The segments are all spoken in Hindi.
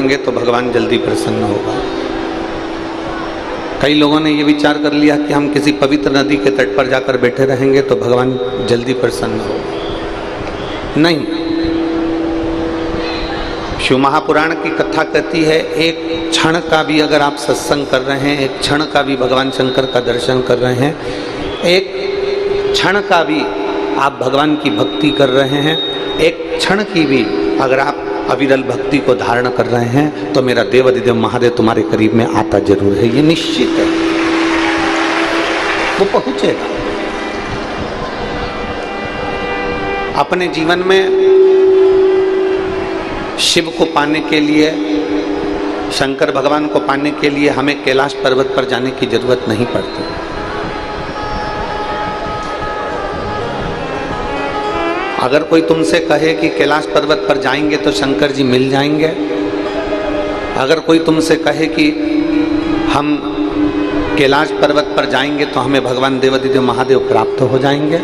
रहेंगे तो भगवान जल्दी प्रसन्न होगा। कई लोगों ने ये विचार कर लिया कि हम किसी पवित्र नदी के तट पर जाकर बैठे रहेंगे तो भगवान जल्दी प्रसन्न होगा। नहीं, शिव महापुराण की कथा कहती है एक क्षण का भी अगर आप सत्संग कर रहे हैं, एक क्षण का भी भगवान शंकर का दर्शन कर रहे हैं, एक क्षण का भी आप भगवान की भक्ति कर रहे हैं, एक क्षण की भी अगर आप अविरल भक्ति को धारण कर रहे हैं तो मेरा देवाधिदेव महादेव तुम्हारे करीब में आता जरूर है। ये निश्चित है, वो पहुंचेगा। अपने जीवन में शिव को पाने के लिए, शंकर भगवान को पाने के लिए हमें कैलाश पर्वत पर जाने की जरूरत नहीं पड़ती। अगर कोई तुमसे कहे कि कैलाश पर्वत पर जाएंगे तो शंकर जी मिल जाएंगे, अगर कोई तुमसे कहे कि हम कैलाश पर्वत पर जाएंगे तो हमें भगवान देवाधिदेव महादेव प्राप्त हो जाएंगे,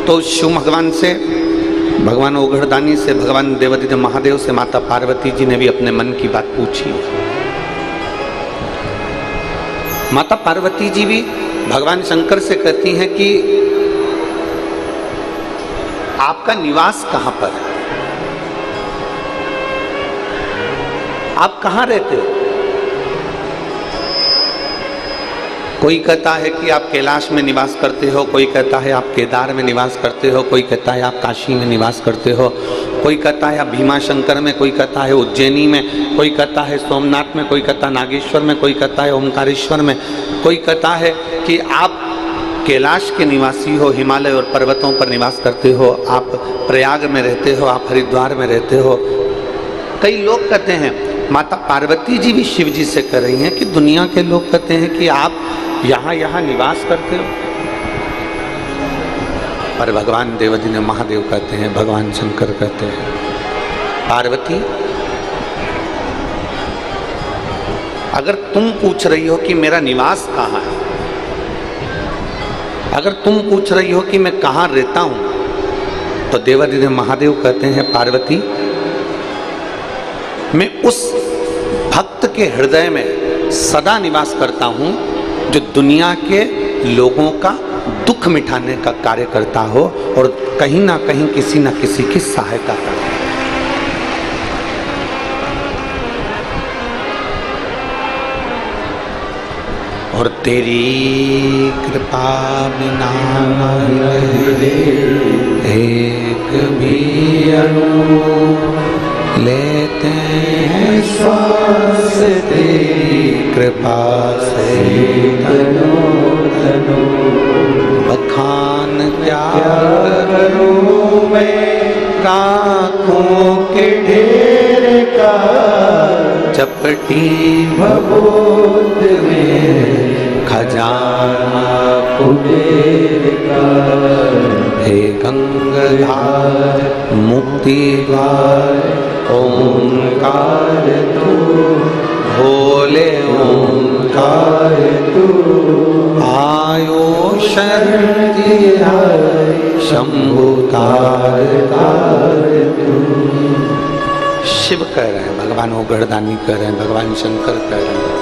तो शिव भगवान से, भगवान ओघड़दानी से, भगवान देवाधिदेव महादेव से माता पार्वती जी ने भी अपने मन की बात पूछी। माता पार्वती जी भी भगवान शंकर से कहती हैं कि आपका निवास कहां पर है, आप कहां रहते हो? कोई कहता है कि आप कैलाश में निवास करते हो, कोई कहता है आप केदार में निवास करते हो, कोई कहता है आप काशी में निवास करते हो, कोई कहता है आप भीमा शंकर में, कोई कहता है उज्जैनी में, कोई कहता है सोमनाथ में, कोई कहता है नागेश्वर में, कोई कहता है ओमकारेश्वर में, कोई कहता है कि आप कैलाश के निवासी हो, हिमालय और पर्वतों पर निवास करते हो, आप प्रयाग में रहते हो, आप हरिद्वार में रहते हो। कई लोग कहते हैं, माता पार्वती जी भी शिव जी से कह रही हैं कि दुनिया के लोग कहते हैं कि आप यहाँ निवास करते हो, पर भगवान देवाधिदेव महादेव कहते हैं, भगवान शंकर कहते हैं, पार्वती अगर तुम पूछ रही हो कि मेरा निवास कहाँ है, अगर तुम पूछ रही हो कि मैं कहाँ रहता हूं, तो देवाधिदेव महादेव कहते हैं, पार्वती मैं उस भक्त के हृदय में सदा निवास करता हूं जो दुनिया के लोगों का दुख मिटाने का कार्य करता हो और कहीं ना कहीं किसी ना किसी की सहायता करता हो। और तेरी कृपा बिना एक भी अणु लेते हैं श्वास, तेरी कृपा से तनो तनो बखान क्या करूं मैं, लाखों के ढेर का चपटी भगोद में खजाना कुबेर का। हे गंगाधार मुक्ति द्वार ओंकार तू, भोले ओंकार तू, आयो शरण शंभु तार तार तू। शिव कह रहे हैं, भगवान ओघड़दानी कह रहे हैं, भगवान शंकर कह रहे हैं,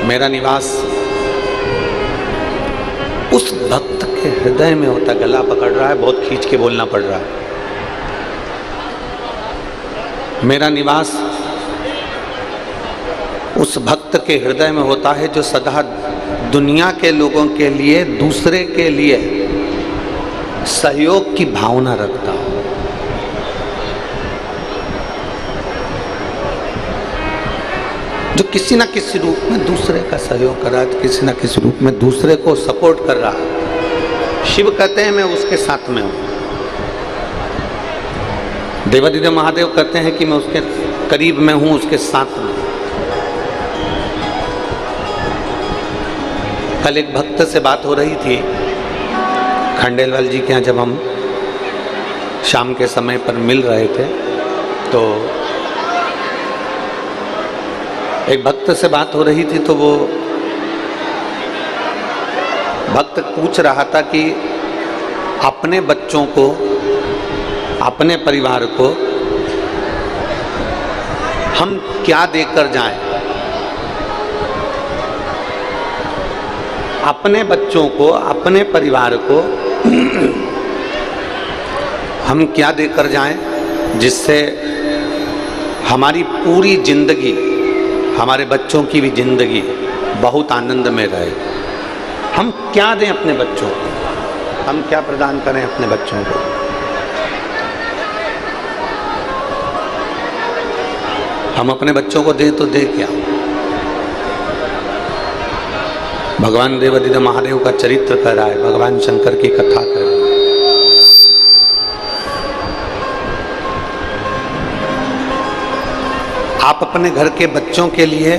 मेरा निवास उस भक्त के हृदय में होता। गला पकड़ रहा है, बहुत खींच के बोलना पड़ रहा है। मेरा निवास उस भक्त के हृदय में होता है जो सदा दुनिया के लोगों के लिए, दूसरे के लिए सहयोग की भावना रखता हो। जो किसी ना किसी रूप में दूसरे का सहयोग कर रहा है, किसी ना किसी रूप में दूसरे को सपोर्ट कर रहा है। शिव कहते हैं मैं उसके साथ में हूं। देवाधिदेव महादेव कहते हैं कि मैं उसके करीब में हूं, उसके साथ में। कल एक भक्त से बात हो रही थी खंडेलवाल जी के यहाँ, जब हम शाम के समय पर मिल रहे थे, तो एक भक्त से बात हो रही थी, तो वो भक्त पूछ रहा था कि अपने बच्चों को, अपने परिवार को हम क्या देकर जाएं? अपने बच्चों को, अपने परिवार को हम क्या देकर जाएं जिससे हमारी पूरी जिंदगी, हमारे बच्चों की भी जिंदगी बहुत आनंद में रहे? हम क्या दें अपने बच्चों को? हम क्या प्रदान करें अपने बच्चों को? हम अपने बच्चों को दें तो दे क्या? भगवान देवादिदेव महादेव का चरित्र कर रहा है, भगवान शंकर की कथा कर रहा है। आप अपने घर के बच्चों के लिए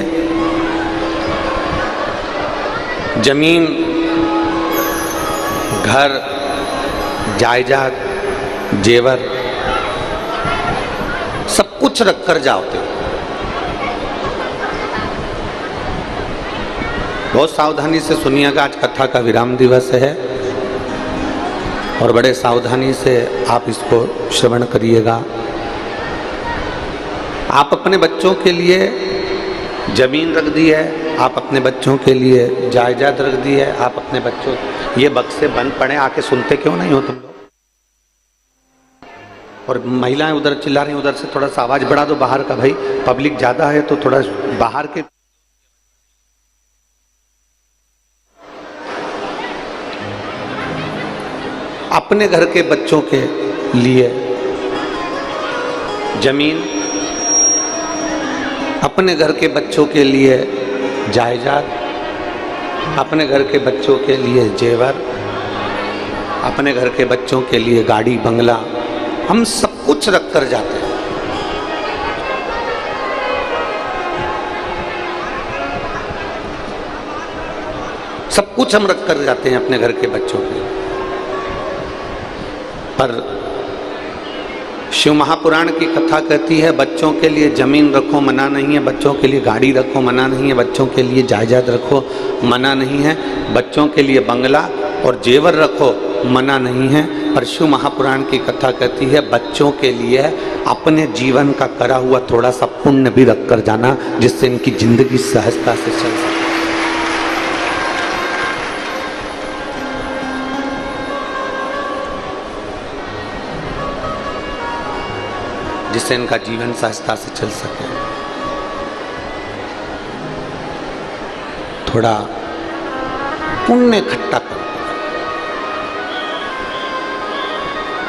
जमीन, घर, जायदाद, जेवर सब कुछ रखकर जाओगे। बहुत सावधानी से सुनिएगा, आज कथा का विराम दिवस है और बड़े सावधानी से आप इसको श्रवण करिएगा। आप अपने बच्चों के लिए जमीन रख दी है, आप अपने बच्चों के लिए जायदाद रख दी है, आप अपने बच्चों, ये बक्से बंद पड़े, आके सुनते क्यों नहीं हो तुम लोग? और महिलाएं उधर चिल्ला रही, उधर से थोड़ा सा आवाज बढ़ा दो बाहर का, भाई पब्लिक ज्यादा है तो थोड़ा बाहर के। अपने घर के बच्चों के लिए जमीन, अपने घर के बच्चों के लिए जायदाद, अपने घर के बच्चों के लिए जेवर, अपने घर के बच्चों के लिए गाड़ी बंगला, हम सब कुछ रख कर जाते हैं। सब कुछ हम रख कर जाते हैं अपने घर के बच्चों के। पर शिव महापुराण की कथा कहती है बच्चों के लिए जमीन रखो मना नहीं है, बच्चों के लिए गाड़ी रखो मना नहीं है, बच्चों के लिए जायदाद रखो मना नहीं है, बच्चों के लिए बंगला और जेवर रखो मना नहीं है। पर शिव महापुराण की कथा कहती है बच्चों के लिए अपने जीवन का करा हुआ थोड़ा सा पुण्य भी रख कर जाना, जिससे इनकी जिंदगी सहजता से चल सके। जिससे इनका जीवन सहजता से चल सके। थोड़ा पुण्य इकट्ठा करो,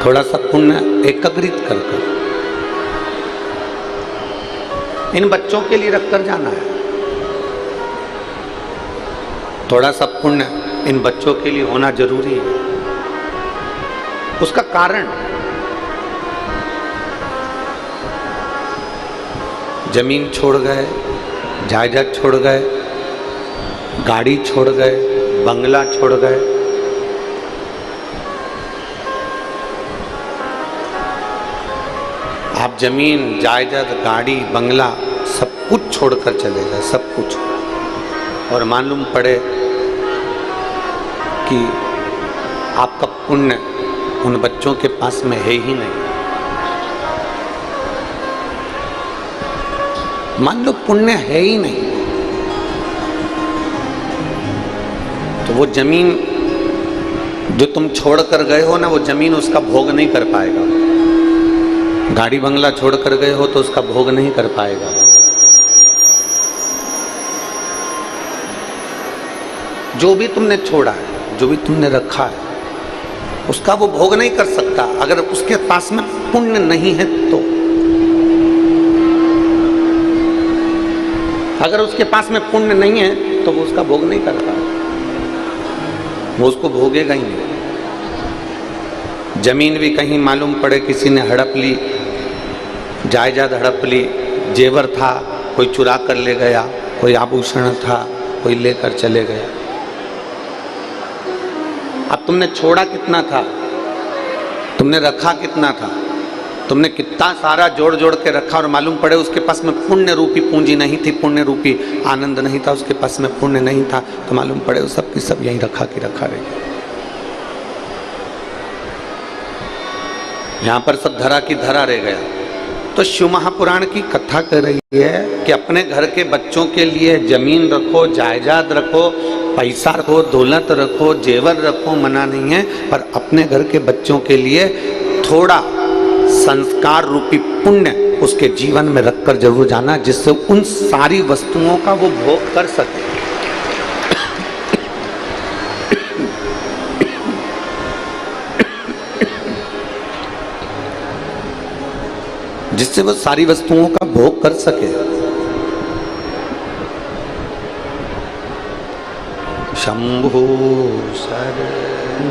थोड़ा सा पुण्य एकत्रित कर इन बच्चों के लिए रखकर जाना है। थोड़ा सा पुण्य इन बच्चों के लिए होना जरूरी है। उसका कारण, जमीन छोड़ गए, जायदाद छोड़ गए, गाड़ी छोड़ गए, बंगला छोड़ गए, आप जमीन, जायदाद, गाड़ी, बंगला सब कुछ छोड़कर चले गए, सब कुछ, और मालूम पड़े कि आपका पुण्य उन बच्चों के पास में है ही नहीं। मान लो पुण्य है ही नहीं, तो वो जमीन जो तुम छोड़ कर गए हो ना, वो जमीन उसका भोग नहीं कर पाएगा। गाड़ी बंगला छोड़ कर गए हो तो उसका भोग नहीं कर पाएगा। जो भी तुमने छोड़ा है, जो भी तुमने रखा है, उसका वो भोग नहीं कर सकता अगर उसके पास में पुण्य नहीं है तो। अगर उसके पास में पुण्य नहीं है तो वो उसका भोग नहीं करता, वो उसको भोगेगा ही नहीं। जमीन भी कहीं मालूम पड़े किसी ने हड़प ली, जायदाद हड़प ली, जेवर था कोई चुरा कर ले गया, कोई आभूषण था कोई लेकर चले गया। अब तुमने छोड़ा कितना था, तुमने रखा कितना था, तुमने कितना सारा जोड़ जोड़ के रखा और मालूम पड़े उसके पास में पुण्य रूपी पूंजी नहीं थी, पुण्य रूपी आनंद नहीं था, उसके पास में पुण्य नहीं था, तो मालूम पड़े वो सब की सब यहीं रखा की रखा रह गया। यहाँ पर सब धरा की धरा रह गया। तो शिव महापुराण की कथा कर रही है कि अपने घर के बच्चों के लिए जमीन रखो, जायदाद रखो, पैसा रखो, दौलत रखो, जेवर रखो, मना नहीं है, पर अपने घर के बच्चों के लिए थोड़ा संस्कार रूपी पुण्य उसके जीवन में रखकर जरूर जाना, जिससे उन सारी वस्तुओं का वो भोग कर सके। जिससे वो सारी वस्तुओं का भोग कर सके। शंभु शरण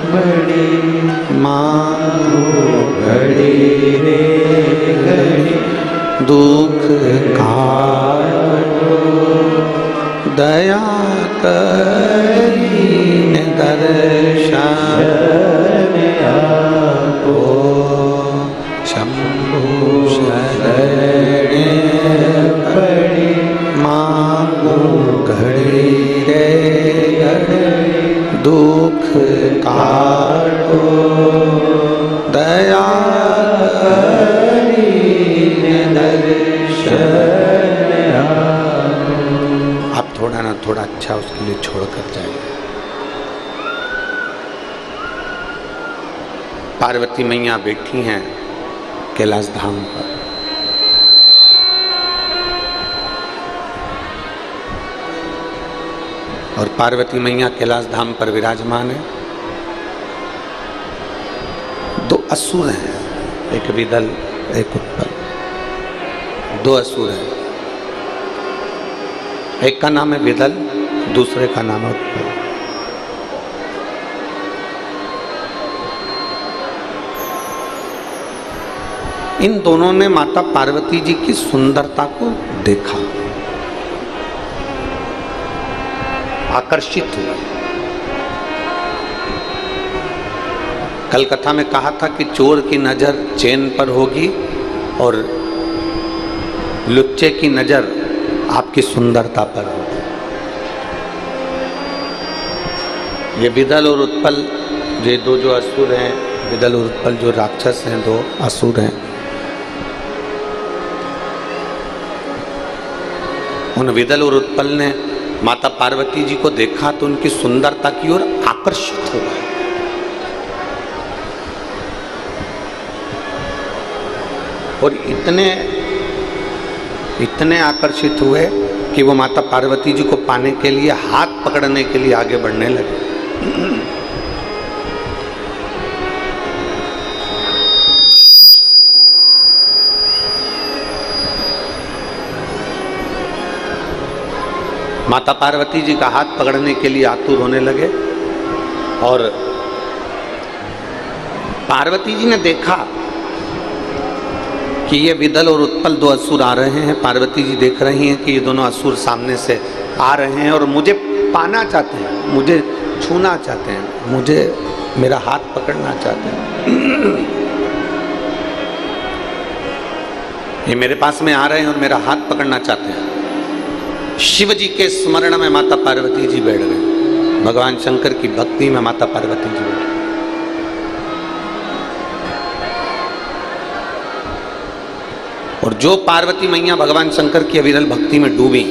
बड़ी मांगो घड़ी रे घड़ी, दुख काटो दया करीने दर्शन आपो। शंभु शरण बड़ी मांगो घड़ी रे घड़ी, दुख काटो दया करीने दर्शन आपो। आप थोड़ा ना थोड़ा अच्छा उसके लिए छोड़ कर जाइए। पार्वती मैया बैठी हैं कैलाश धाम पर, और पार्वती मैया कैलाश धाम पर विराजमान है। दो असुर हैं, एक विदल एक उत्पल, दो असुर हैं। एक का नाम है विदल, दूसरे का नाम है उत्पल। इन दोनों ने माता पार्वती जी की सुंदरता को देखा, आकर्षित हुआ। कल कथा में कहा था कि चोर की नजर चैन पर होगी और लुच्चे की नजर आपकी सुंदरता पर होगी। ये विदल और उत्पल, ये दो जो असुर हैं, विदल और उत्पल जो राक्षस हैं, दो असुर हैं, उन विदल और उत्पल ने माता पार्वती जी को देखा तो उनकी सुंदरता की ओर आकर्षित हो गए। और इतने आकर्षित हुए कि वो माता पार्वती जी को पाने के लिए हाथ पकड़ने के लिए आगे बढ़ने लगे। माता पार्वती जी का हाथ पकड़ने के लिए आतुर होने लगे, और पार्वती जी ने देखा कि ये विदल और उत्पल दो असुर आ रहे हैं। पार्वती जी देख रही हैं कि ये दोनों असुर सामने से आ रहे हैं और मुझे पाना चाहते हैं, मुझे छूना चाहते हैं, मुझे मेरा हाथ पकड़ना चाहते हैं। ये मेरे पास में आ रहे हैं और मेरा हाथ पकड़ना चाहते हैं। शिव जी के स्मरण में माता पार्वती जी बैठ गए, भगवान शंकर की भक्ति में माता पार्वती जी बैठ। और जो पार्वती मैया भगवान शंकर की अविरल भक्ति में डूबी,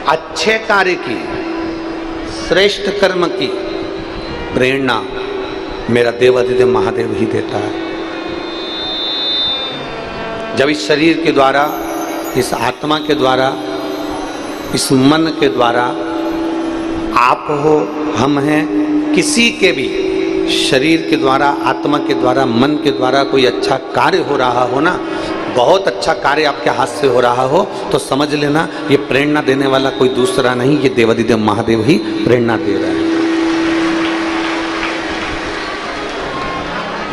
अच्छे कार्य की, श्रेष्ठ कर्म की प्रेरणा मेरा देवाधिदेव महादेव ही देता है। जब इस शरीर के द्वारा, इस आत्मा के द्वारा, इस मन के द्वारा, आप हो, हम हैं, किसी के भी शरीर के द्वारा, आत्मा के द्वारा, मन के द्वारा कोई अच्छा कार्य हो रहा हो ना, बहुत अच्छा कार्य आपके हाथ से हो रहा हो, तो समझ लेना ये प्रेरणा देने वाला कोई दूसरा नहीं, ये देवाधिदेव महादेव ही प्रेरणा दे रहा है।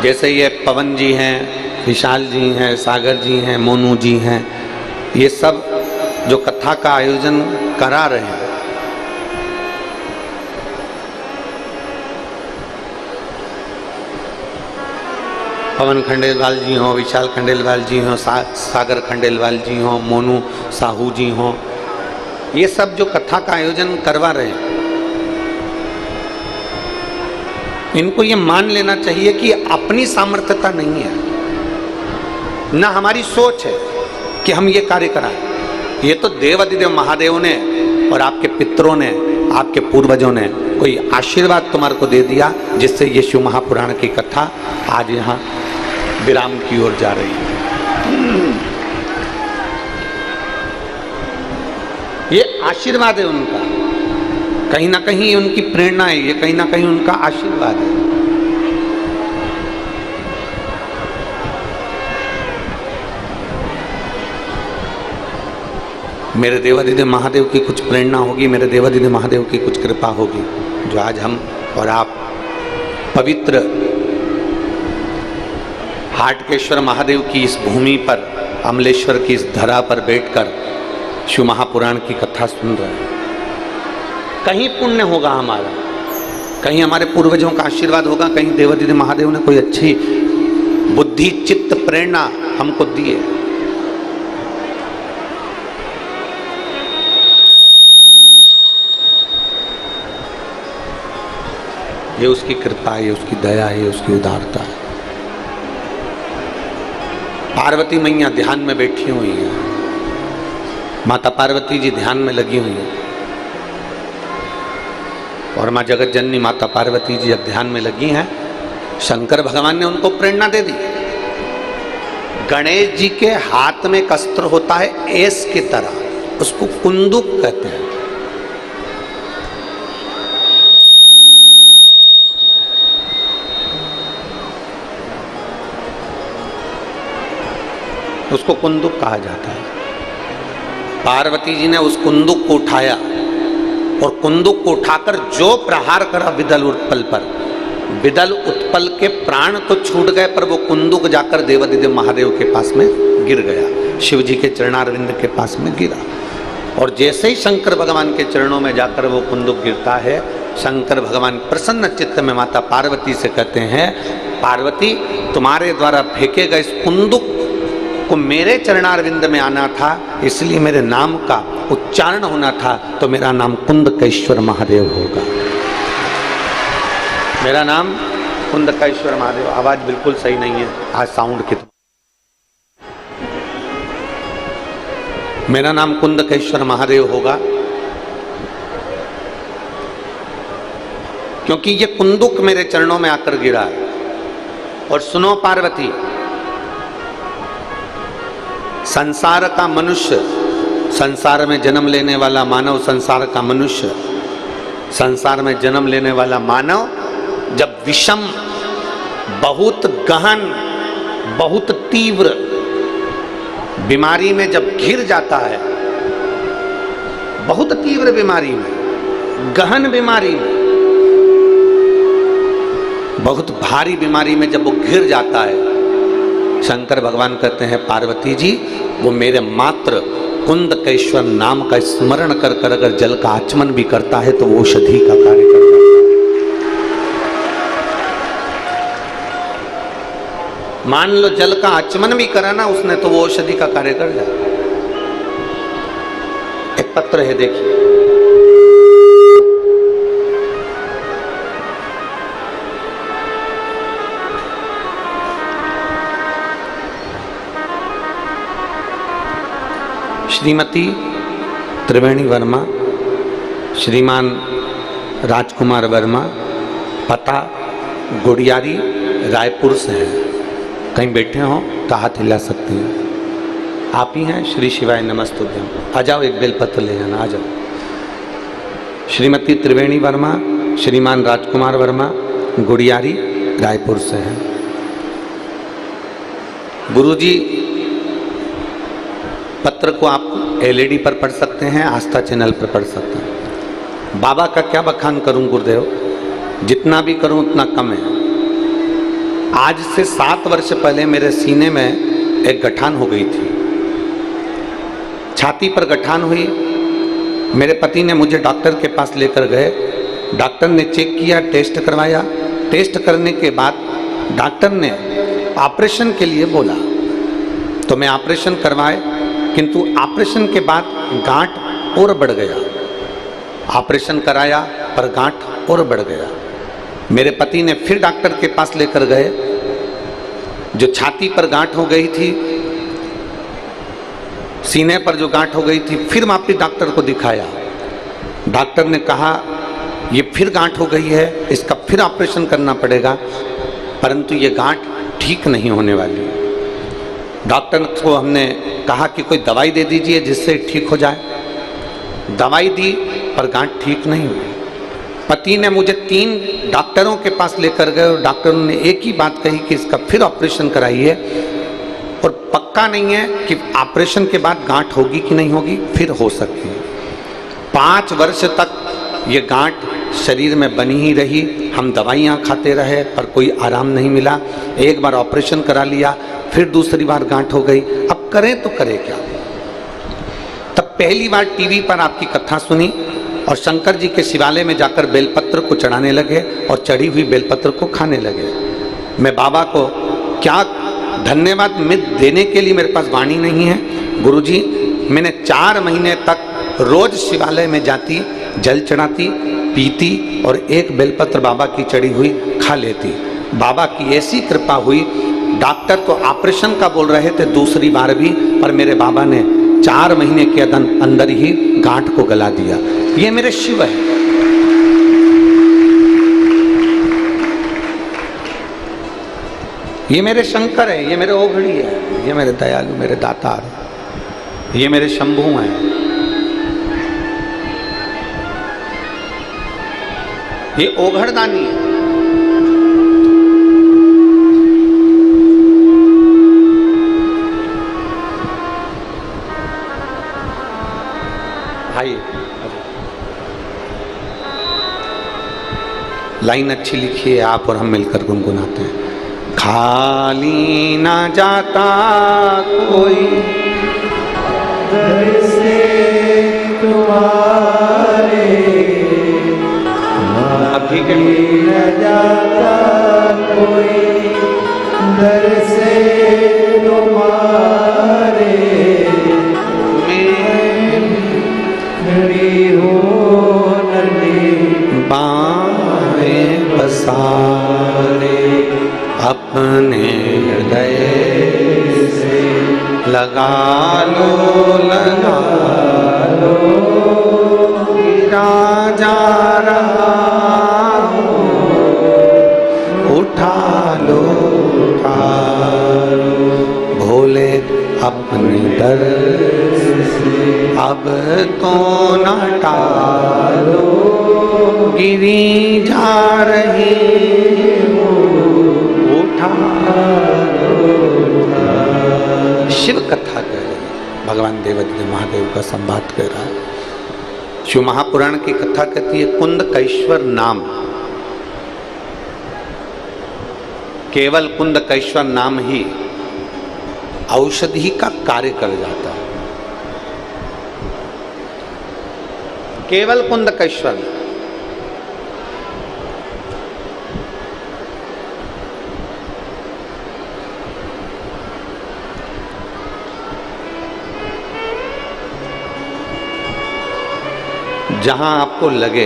जैसे ये पवन जी हैं, विशाल जी हैं, सागर जी हैं, मोनू जी हैं, ये सब जो कथा का आयोजन करा रहे हैं, पवन खंडेलवाल जी हों, विशाल खंडेलवाल जी हों, सागर खंडेलवाल जी हों, मोनू साहू जी हों, ये सब जो कथा का आयोजन करवा रहे हैं, इनको ये मान लेना चाहिए कि अपनी सामर्थ्यता नहीं है, ना हमारी सोच है कि हम ये कार्य कराएं। ये तो देवाधिदेव महादेव ने और आपके पितरों ने, आपके पूर्वजों ने कोई आशीर्वाद तुम्हारे को दे दिया, जिससे ये शिव महापुराण की कथा आज यहाँ विराम की ओर जा रही है। ये आशीर्वाद है उनका, कहीं ना कहीं उनकी प्रेरणा है, ये कहीं ना कहीं उनका आशीर्वाद है। मेरे देवाधिदेव महादेव की कुछ प्रेरणा होगी, मेरे देवाधिदेव महादेव की कुछ कृपा होगी, जो आज हम और आप पवित्र हाटकेश्वर महादेव की इस भूमि पर, अमलेश्वर की इस धरा पर बैठकर शिव महापुराण की कथा सुन रहे हैं। कहीं पुण्य होगा हमारा, कहीं हमारे पूर्वजों का आशीर्वाद होगा, कहीं देवाधिदेव महादेव ने कोई अच्छी बुद्धि चित्त प्रेरणा हमको दी है। ये उसकी कृपा है, उसकी दया है, उसकी उदारता है। पार्वती मैया ध्यान में बैठी हुई है, माता पार्वती जी ध्यान में लगी हुई है, और माँ जगत जननी माता पार्वती जी जब ध्यान में लगी हैं, शंकर भगवान ने उनको प्रेरणा दे दी। गणेश जी के हाथ में एक अस्त्र होता है एस की तरह, उसको कुंदुक कहते हैं। उसको कुंदुक कहा जाता है। पार्वती जी ने उस कुंदुक को उठाया और कुंदुक को उठाकर जो प्रहार करा विदल उत्पल पर, विदल उत्पल के प्राण तो छूट गए, पर वो कुंदुक जाकर देवाधिदेव महादेव के पास में गिर गया, शिव जी के चरणारविंद के पास में गिरा। और जैसे ही शंकर भगवान के चरणों में जाकर वो कुंदुक गिरता है, शंकर भगवान प्रसन्न चित्त में माता पार्वती से कहते हैं, पार्वती तुम्हारे द्वारा फेंके गए इस कुंदुक को मेरे चरणारविंद में आना था, इसलिए मेरे नाम का उच्चारण होना था, तो मेरा नाम कुंदकेश्वर महादेव होगा। मेरा नाम कुंदकेश्वर महादेव। आवाज बिल्कुल सही नहीं है आज साउंड की। मेरा नाम कुंदकेश्वर महादेव होगा, क्योंकि ये कुंदुक मेरे चरणों में आकर गिरा है। और सुनो पार्वती, संसार का मनुष्य, संसार में जन्म लेने वाला मानव, संसार का मनुष्य, संसार में जन्म लेने वाला मानव जब विषम, बहुत गहन, बहुत तीव्र बीमारी में जब घिर जाता है, बहुत तीव्र बीमारी में, गहन बीमारी में, बहुत भारी बीमारी में जब वो घिर जाता है, शंकर भगवान कहते हैं पार्वती जी, वो मेरे मात्र कुंदकेश्वर नाम का स्मरण कर कर अगर जल का आचमन भी करता है तो वो औषधि का कार्य करता है। मान लो जल का आचमन भी करा ना उसने, तो वो औषधि का कार्य कर जाए। एक पत्र है, देखिए, श्रीमती त्रिवेणी वर्मा, श्रीमान राजकुमार वर्मा, पता गुड़ियारी, रायपुर से हैं। कहीं बैठे हो तो हाथ हिला सकते हैं। आप ही हैं? श्री शिवाय नमस्तुभ्यम। आ जाओ, एक बेलपत्र ले जाना, आ जाओ। श्रीमती त्रिवेणी वर्मा, श्रीमान राजकुमार वर्मा, गुड़ियारी, रायपुर से हैं। गुरुजी पत्र को आप एलईडी पर पढ़ सकते हैं, आस्था चैनल पर पढ़ सकते हैं। बाबा का क्या बखान करूं गुरुदेव, जितना भी करूं उतना कम है। आज से 7 वर्ष पहले मेरे सीने में एक गठान हो गई थी, छाती पर गठान हुई। मेरे पति ने मुझे डॉक्टर के पास लेकर गए, डॉक्टर ने चेक किया, टेस्ट करवाया। टेस्ट करने के बाद डॉक्टर ने ऑपरेशन के लिए बोला, तो मैं ऑपरेशन करवाए, किंतु ऑपरेशन के बाद गांठ और बढ़ गया। ऑपरेशन कराया पर गांठ और बढ़ गया। मेरे पति ने फिर डॉक्टर के पास लेकर गए। जो छाती पर गांठ हो गई थी, सीने पर जो गांठ हो गई थी, फिर वापिस डॉक्टर को दिखाया। डॉक्टर ने कहा ये फिर गांठ हो गई है, इसका फिर ऑपरेशन करना पड़ेगा, परंतु ये गांठ ठीक नहीं होने वाली। डॉक्टर को हमने कहा कि कोई दवाई दे दीजिए जिससे ठीक हो जाए। दवाई दी पर गांठ ठीक नहीं हुई। पति ने मुझे 3 डॉक्टरों के पास लेकर गए और डॉक्टरों ने एक ही बात कही कि इसका फिर ऑपरेशन कराइए, और पक्का नहीं है कि ऑपरेशन के बाद गांठ होगी कि नहीं होगी, फिर हो सकती है। 5 वर्ष तक ये गांठ शरीर में बनी ही रही। हम दवाइयाँ खाते रहे पर कोई आराम नहीं मिला। एक बार ऑपरेशन करा लिया, फिर दूसरी बार गांठ हो गई। अब करें तो करें क्या। तब पहली बार टीवी पर आपकी कथा सुनी और शंकर जी के शिवालय में जाकर बेलपत्र को चढ़ाने लगे और चढ़ी हुई बेलपत्र को खाने लगे। मैं बाबा को क्या धन्यवाद देने के लिए मेरे पास वाणी नहीं है। गुरुजी, मैंने 4 महीने तक रोज शिवालय में जाती, जल चढ़ाती, पीती और एक बेलपत्र बाबा की चढ़ी हुई खा लेती। बाबा की ऐसी कृपा हुई, डॉक्टर तो ऑपरेशन का बोल रहे थे दूसरी बार भी, पर मेरे बाबा ने 4 महीने के अंदर ही गांठ को गला दिया। ये मेरे शिव है। ये मेरे शंकर है, ये मेरे ओघड़ी है, ये मेरे दयालु, मेरे दातार, ये मेरे शंभू हैं, ये ओघड़दानी है। भाई लाइन अच्छी लिखी है, आप और हम मिलकर गुनगुनाते हैं। खाली ना जाता कोई दर से तुम्हारे, अब ठीक है। न जाता कोई दर से तुम्हारे, मैं खड़ी हो बाहें पसारे, अपने हृदय से लगा लो गिरा जा रहा हो, उठा लो भोले अपने दर से, अब तो न टालो गिरी जा रही हो, उठा शिव कथा कह रही, भगवान देवदेव महादेव का संवाद कह रहा है। शिव महापुराण की कथा कहती है कुंदकेश्वर नाम, केवल कुंदकेश्वर नाम ही औषधि का कार्य कर जाता है। केवल कुंदकेश्वर, जहां आपको लगे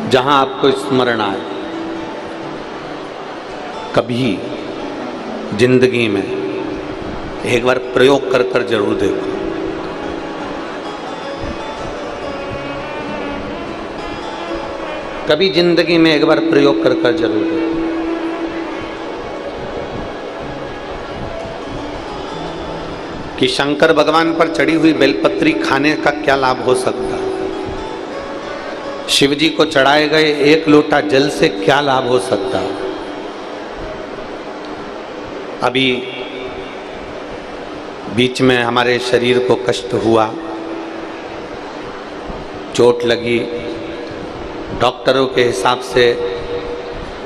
जहां आपको स्मरण आए, कभी जिंदगी में एक बार प्रयोग कर कर जरूर देखो। कभी जिंदगी में एक बार प्रयोग कर कर जरूर देखो। कि शंकर भगवान पर चढ़ी हुई बेलपत्री खाने का क्या लाभ हो सकता है, शिव जी को चढ़ाए गए 1 लोटा जल से क्या लाभ हो सकता है। अभी बीच में हमारे शरीर को कष्ट हुआ, चोट लगी, डॉक्टरों के हिसाब से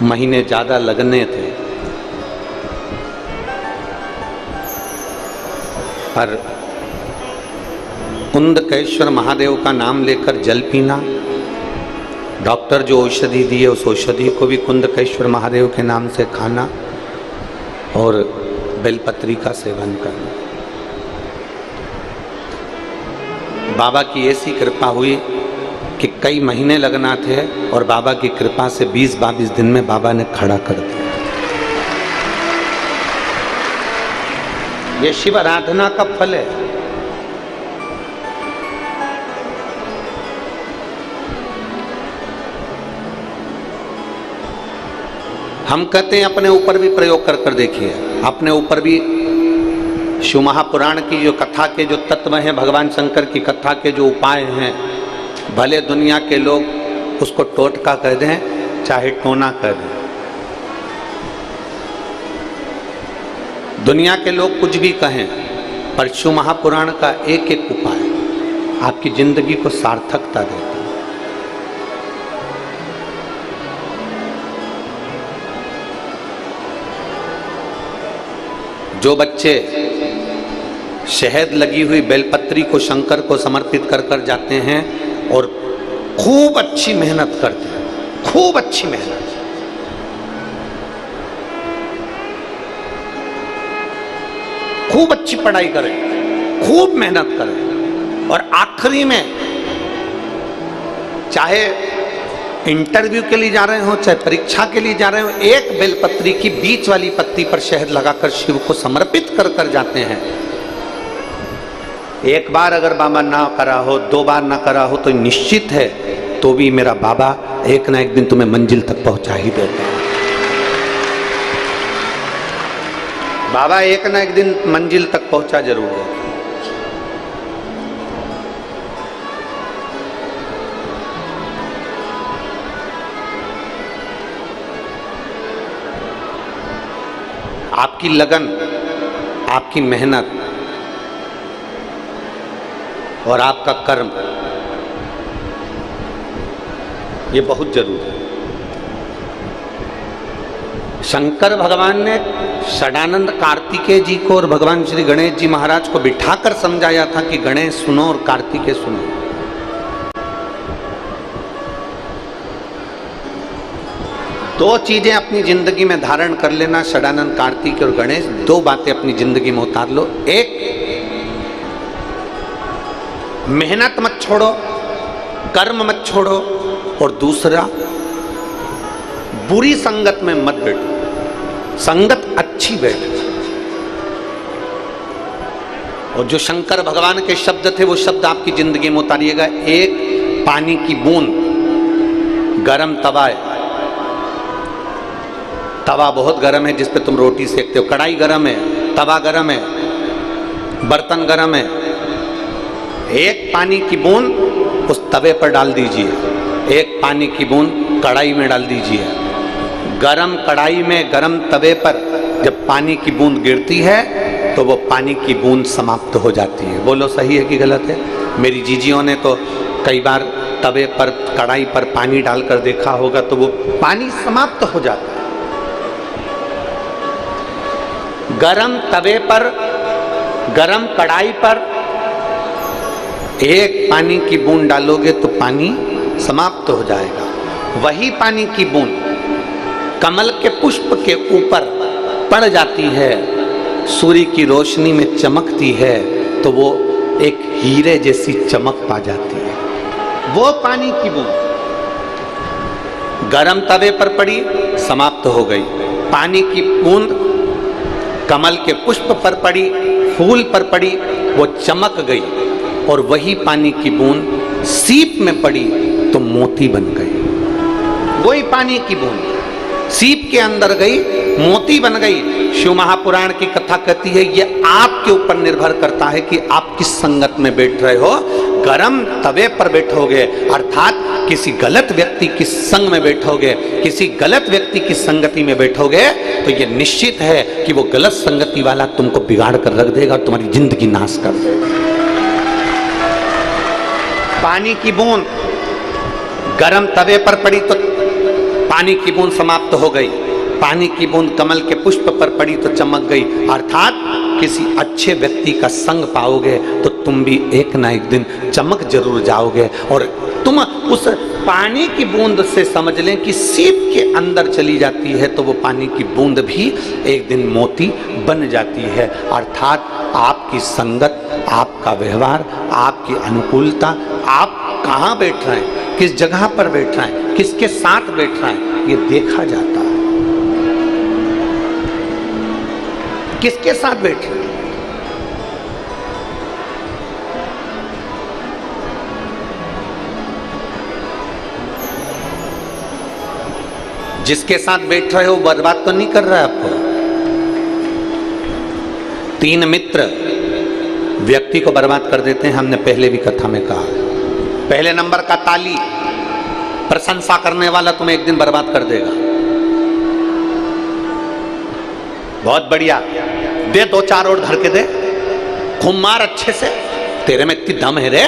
महीने ज़्यादा लगने थे, पर कुंदकेश्वर महादेव का नाम लेकर जल पीना, डॉक्टर जो औषधि दिए उस औषधि को भी कुंदकेश्वर महादेव के नाम से खाना और बेलपत्री का सेवन करना। बाबा की ऐसी कृपा हुई कि कई महीने लगना थे और बाबा की कृपा से 20-22 दिन में बाबा ने खड़ा कर दिया। ये शिव आराधना का फल है। हम कहते हैं अपने ऊपर भी प्रयोग कर कर देखिए, अपने ऊपर भी शिव महापुराण की जो कथा के जो तत्व हैं, भगवान शंकर की कथा के जो उपाय हैं, भले दुनिया के लोग उसको टोटका कह दें चाहे टोना कह दें, दुनिया के लोग कुछ भी कहें, पर शिव महापुराण का एक एक उपाय आपकी जिंदगी को सार्थकता देता है। जो बच्चे शहद लगी हुई बेलपत्री को शंकर को समर्पित कर कर जाते हैं और खूब अच्छी मेहनत करते हैं, खूब अच्छी मेहनत, खूब अच्छी पढ़ाई करें, खूब मेहनत करें और आखिरी में चाहे इंटरव्यू के लिए जा रहे हो चाहे परीक्षा के लिए जा रहे हो, एक बेलपत्री की बीच वाली पत्ती पर शहद लगाकर शिव को समर्पित कर कर जाते हैं। एक बार अगर बाबा ना करा हो, 2 बार ना करा हो, तो निश्चित है तो भी मेरा बाबा एक ना एक दिन तुम्हें मंजिल तक पहुंचा ही देता है। बाबा एक ना एक दिन मंजिल तक पहुंचा जरूर देता है। आपकी लगन, आपकी मेहनत और आपका कर्म, ये बहुत जरूरी है। शंकर भगवान ने षडानंद कार्तिकेय जी को और भगवान श्री गणेश जी महाराज को बिठाकर समझाया था कि गणेश सुनो और कार्तिकेय सुनो। दो चीजें अपनी जिंदगी में धारण कर लेना, षडानंद कार्तिकेय और गणेश, 2 बातें अपनी जिंदगी में उतार लो। एक, मेहनत मत छोड़ो, कर्म मत छोड़ो, और दूसरा, बुरी संगत में मत बैठो, संगत अच्छी बैठो। और जो शंकर भगवान के शब्द थे वो शब्द आपकी जिंदगी में उतारिएगा। एक, पानी की बूंद, गरम तवा है, तवा बहुत गरम है जिस पे तुम रोटी सेकते हो, कढ़ाई गरम है, तवा गरम है, बर्तन गरम है, एक पानी की बूंद उस तवे पर डाल दीजिए, एक पानी की बूंद कढ़ाई में डाल दीजिए। गरम कढ़ाई में, गरम तवे पर जब पानी की बूंद गिरती है तो वो पानी की बूंद समाप्त हो जाती है। बोलो सही है कि गलत है? मेरी जीजियों ने तो कई बार तवे पर, कढ़ाई पर पानी डालकर देखा होगा तो वो पानी समाप्त हो जाता है। गरम तवे पर, गरम कढ़ाई पर एक पानी की बूंद डालोगे तो पानी समाप्त हो जाएगा। वही पानी की बूंद कमल के पुष्प के ऊपर पड़ जाती है, सूर्य की रोशनी में चमकती है तो वो एक हीरे जैसी चमक पा जाती है। वो पानी की बूंद गरम तवे पर पड़ी, समाप्त हो गई। पानी की बूंद कमल के पुष्प पर पड़ी, फूल पर पड़ी, वो चमक गई। और वही पानी की बूंद सीप में पड़ी तो मोती बन गई। वही पानी की बूंद सीप के अंदर गई, मोती बन गई। शिव महापुराण की कथा कहती है ये आपके ऊपर निर्भर करता है कि आप किस संगत में बैठ रहे हो। गरम तवे पर बैठोगे अर्थात किसी गलत व्यक्ति की संग में बैठोगे, किसी गलत व्यक्ति की संगति में बैठोगे तो ये निश्चित है कि वो गलत संगति वाला तुमको बिगाड़ कर रख देगा, तुम्हारी जिंदगी नाश कर देगा। पानी की बूंद गरम तवे पर पड़ी तो पानी की बूंद समाप्त हो गई, पानी की बूंद कमल के पुष्प पर पड़ी तो चमक गई। अर्थात किसी अच्छे व्यक्ति का संग पाओगे तो तुम भी एक ना एक दिन चमक जरूर जाओगे। और तुम उस पानी की बूंद से समझ लें कि सीप के अंदर चली जाती है तो वो पानी की बूंद भी एक दिन मोती बन जाती है। अर्थात आपकी संगत, आपका व्यवहार, आपकी अनुकूलता, आप कहाँ बैठ रहे हैं, किस जगह पर बैठ रहे हैं, किसके साथ बैठ रहे हैं, ये देखा जाता है। किसके साथ बैठ रहे हैं? जिसके साथ बैठ रहे हो बर्बाद तो नहीं कर रहा है आपको। 3 मित्र व्यक्ति को बर्बाद कर देते हैं, हमने पहले भी कथा में कहा। पहले नंबर का ताली, प्रशंसा करने वाला तुम्हें एक दिन बर्बाद कर देगा। बहुत बढ़िया, दे 2-4 और धर के दे, खूब मार अच्छे से। तेरे में इतनी दम है रे,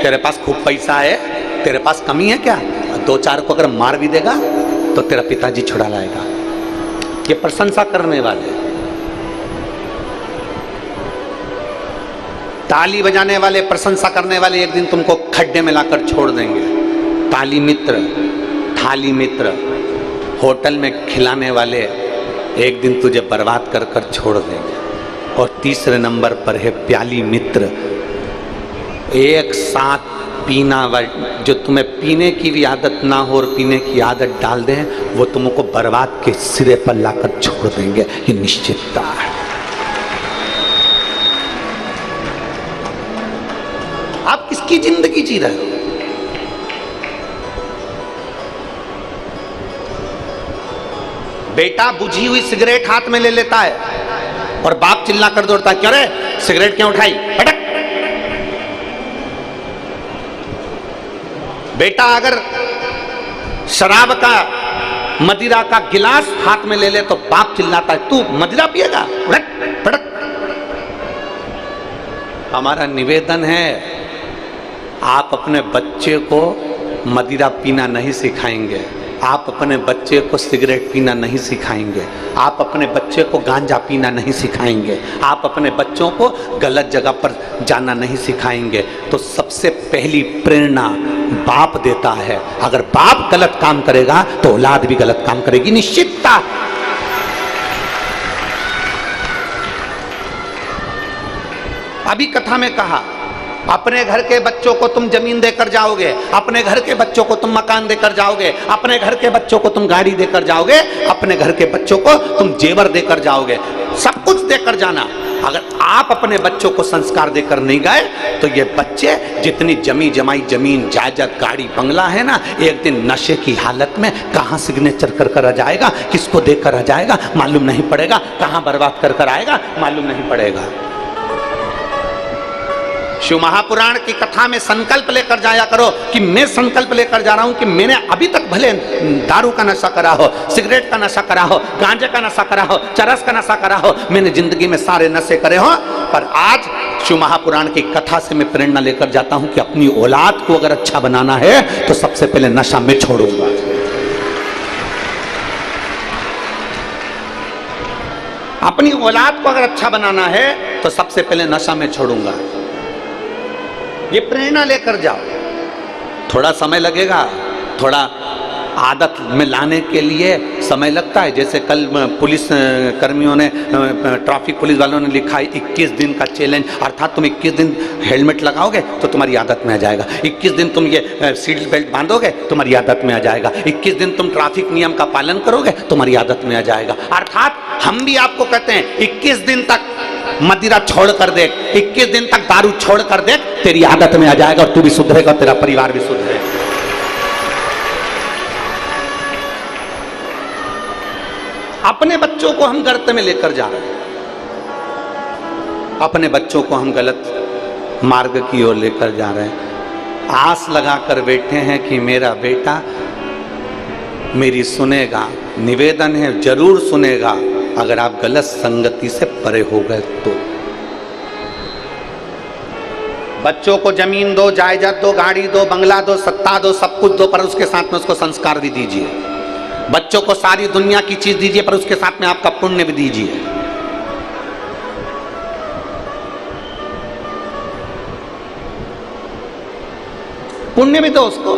तेरे पास खूब पैसा है, तेरे पास कमी है क्या? 2-4 को अगर मार भी देगा तो तेरा पिताजी छुड़ा लाएगा। ये प्रशंसा करने वाले, ताली बजाने वाले, प्रशंसा करने वाले एक दिन तुमको खड्डे में लाकर छोड़ देंगे। ताली मित्र, थाली मित्र, होटल में खिलाने वाले एक दिन तुझे बर्बाद कर कर छोड़ देंगे। और तीसरे नंबर पर है प्याली मित्र, एक साथ पीना, जो तुम्हें पीने की भी आदत ना हो और पीने की आदत डाल दें, वो तुमको बर्बाद के सिरे पर लाकर छोड़ देंगे। ये निश्चितता है। आप किसकी जिंदगी जी रहे हो? बेटा बुझी हुई सिगरेट हाथ में ले लेता है और बाप चिल्ला कर दौड़ता है, क्यों रे सिगरेट क्यों उठाई, हटक। बेटा अगर शराब का, मदिरा का गिलास हाथ में ले ले तो बाप चिल्लाता है, तू मदिरा पिएगा, उठक पटक। हमारा निवेदन है, आप अपने बच्चे को मदिरा पीना नहीं सिखाएंगे, आप अपने बच्चे को सिगरेट पीना नहीं सिखाएंगे, आप अपने बच्चे को गांजा पीना नहीं सिखाएंगे, आप अपने बच्चों को गलत जगह पर जाना नहीं सिखाएंगे। तो सबसे पहली प्रेरणा बाप देता है। अगर बाप गलत काम करेगा तो औलाद भी गलत काम करेगी, निश्चितता। अभी कथा में कहा, अपने घर के बच्चों को तुम जमीन देकर जाओगे, अपने घर के बच्चों को तुम मकान देकर जाओगे, अपने घर के बच्चों को तुम गाड़ी देकर जाओगे, अपने घर के बच्चों को तुम जेवर देकर जाओगे, सब कुछ देकर जाना। अगर आप अपने बच्चों को संस्कार देकर नहीं गए तो ये बच्चे जितनी जमी जमाई जमीन जायदाद गाड़ी बंगला है ना, एक दिन नशे की हालत में कहाँ सिग्नेचर कर कर आ जाएगा, किसको देकर आ जाएगा मालूम नहीं पड़ेगा, कहाँ बर्बाद कर कर आएगा मालूम नहीं पड़ेगा। शिव महापुराण की कथा में संकल्प लेकर जाया करो कि मैं संकल्प लेकर जा रहा हूं कि मैंने अभी तक भले दारू का नशा करा हो, सिगरेट का नशा करा हो, गांजे का नशा करा हो, चरस का नशा करा हो, मैंने जिंदगी में सारे नशे करे हो, पर आज शिव महापुराण की कथा से मैं प्रेरणा लेकर जाता हूं कि अपनी औलाद को अगर अच्छा बनाना है तो सबसे पहले नशा मैं छोड़ूंगा। अपनी औलाद को अगर अच्छा बनाना है तो सबसे पहले नशा मैं छोड़ूंगा। ये प्रेरणा लेकर जाओ। थोड़ा समय लगेगा, थोड़ा आदत में लाने के लिए समय लगता है। जैसे कल पुलिस कर्मियों ने, ट्रैफिक पुलिस वालों ने लिखा है 21 दिन का चैलेंज, अर्थात तुम 21 दिन हेलमेट लगाओगे तो तुम्हारी आदत में आ जाएगा, 21 दिन तुम ये सीट बेल्ट बांधोगे तुम्हारी आदत में आ जाएगा, 21 दिन तुम ट्रैफिक नियम का पालन करोगे तुम्हारी आदत में आ जाएगा। अर्थात हम भी आपको कहते हैं 21 दिन तक मदिरा छोड़ कर देख, 21 दिन तक दारू छोड़ कर देख, तेरी आदत में आ जाएगा और तू भी सुधरेगा, तेरा परिवार भी सुधरेगा। अपने बच्चों को हम गर्त में लेकर जा रहे हैं, अपने बच्चों को हम गलत मार्ग की ओर लेकर जा रहे हैं। आस लगाकर बैठे हैं कि मेरा बेटा मेरी सुनेगा। निवेदन है जरूर सुनेगा अगर आप गलत संगति से परे हो गए तो। बच्चों को जमीन दो, जायदाद दो, गाड़ी दो, बंगला दो, सत्ता दो, सब कुछ दो, पर उसके साथ में उसको संस्कार भी दीजिए। बच्चों को सारी दुनिया की चीज दीजिए पर उसके साथ में आपका पुण्य भी दीजिए। पुण्य भी दो उसको।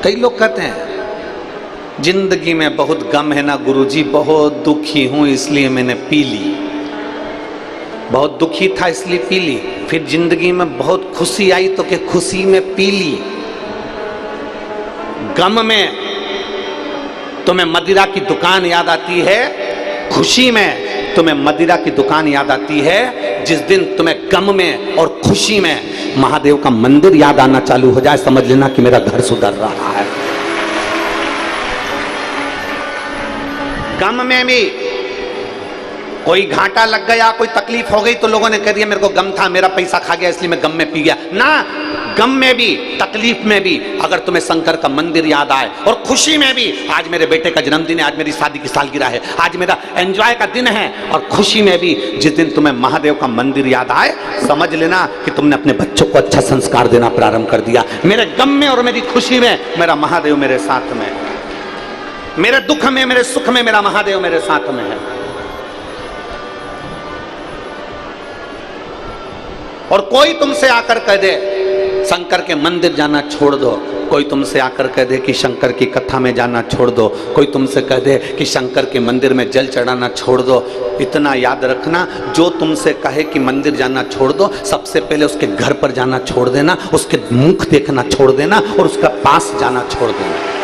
कई लोग कहते हैं जिंदगी में बहुत गम है ना गुरुजी, बहुत दुखी हूं इसलिए मैंने पी ली, बहुत दुखी था इसलिए पी ली। फिर जिंदगी में बहुत खुशी आई तो क्या खुशी में पी ली। गम में तुम्हें मदिरा की दुकान याद आती है, खुशी में तुम्हें मदिरा की दुकान याद आती है। जिस दिन तुम्हें गम में और खुशी में महादेव का मंदिर याद आना चालू हो जाए, समझ लेना कि मेरा घर सुधर रहा है। गम में भी कोई घाटा लग गया, कोई तकलीफ हो गई तो लोगों ने कह दिया मेरे को गम था, मेरा पैसा खा गया इसलिए मैं गम में पी गया ना। गम में भी, तकलीफ में भी अगर तुम्हें शंकर का मंदिर याद आए, और खुशी में भी, आज मेरे बेटे का जन्मदिन है, आज मेरी शादी की सालगिरह है, आज मेरा एंजॉय का दिन है, और खुशी में भी जिस दिन तुम्हें महादेव का मंदिर याद आए, समझ लेना कि तुमने अपने बच्चों को अच्छा संस्कार देना प्रारंभ कर दिया। मेरे गम में और मेरी खुशी में मेरा महादेव मेरे साथ में, मेरे दुख में मेरे सुख में मेरा महादेव मेरे साथ में है। और कोई तुमसे आकर कह दे शंकर के मंदिर जाना छोड़ दो, कोई तुमसे आकर कह दे कि शंकर की कथा में जाना छोड़ दो, कोई तुमसे कह दे कि शंकर के मंदिर में जल चढ़ाना छोड़ दो, इतना याद रखना, जो तुमसे कहे कि मंदिर जाना छोड़ दो, सबसे पहले उसके घर पर जाना छोड़ देना, उसके मुख देखना छोड़ देना, और उसका पास जाना छोड़ देना।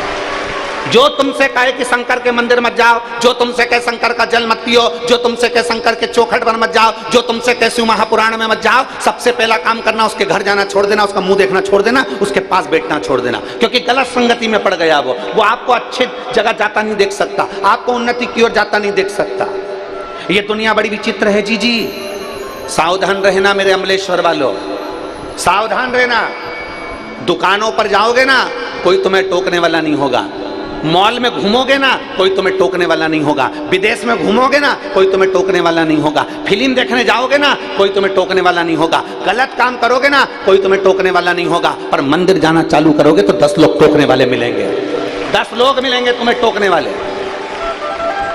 जो तुमसे कहे कि शंकर के मंदिर मत जाओ, जो तुमसे कहे शंकर का जल मत पियो, जो तुमसे कहे शंकर के चौखट पर मत जाओ, जो तुमसे कहे शिव महापुराण में मत जाओ, सबसे पहला काम करना उसके घर जाना छोड़ देना, उसका मुंह देखना छोड़ देना, उसके पास बैठना छोड़ देना। क्योंकि गलत संगति में पड़ गया वो आपको अच्छी जगह जाता नहीं देख सकता, आपको उन्नति की ओर जाता नहीं देख सकता। ये दुनिया बड़ी विचित्र है जी। सावधान रहना मेरे अमलेश्वर वालों, सावधान रहना। दुकानों पर जाओगे ना, कोई तुम्हें टोकने वाला नहीं होगा। मॉल में घूमोगे ना, कोई तुम्हें टोकने वाला नहीं होगा। विदेश में घूमोगे ना, कोई तुम्हें टोकने वाला नहीं होगा। फिल्म देखने जाओगे ना, कोई तुम्हें टोकने वाला नहीं होगा। गलत काम करोगे ना, कोई तुम्हें टोकने वाला नहीं होगा। पर मंदिर जाना चालू करोगे तो 10 लोग टोकने वाले मिलेंगे, 10 लोग मिलेंगे तुम्हें टोकने वाले।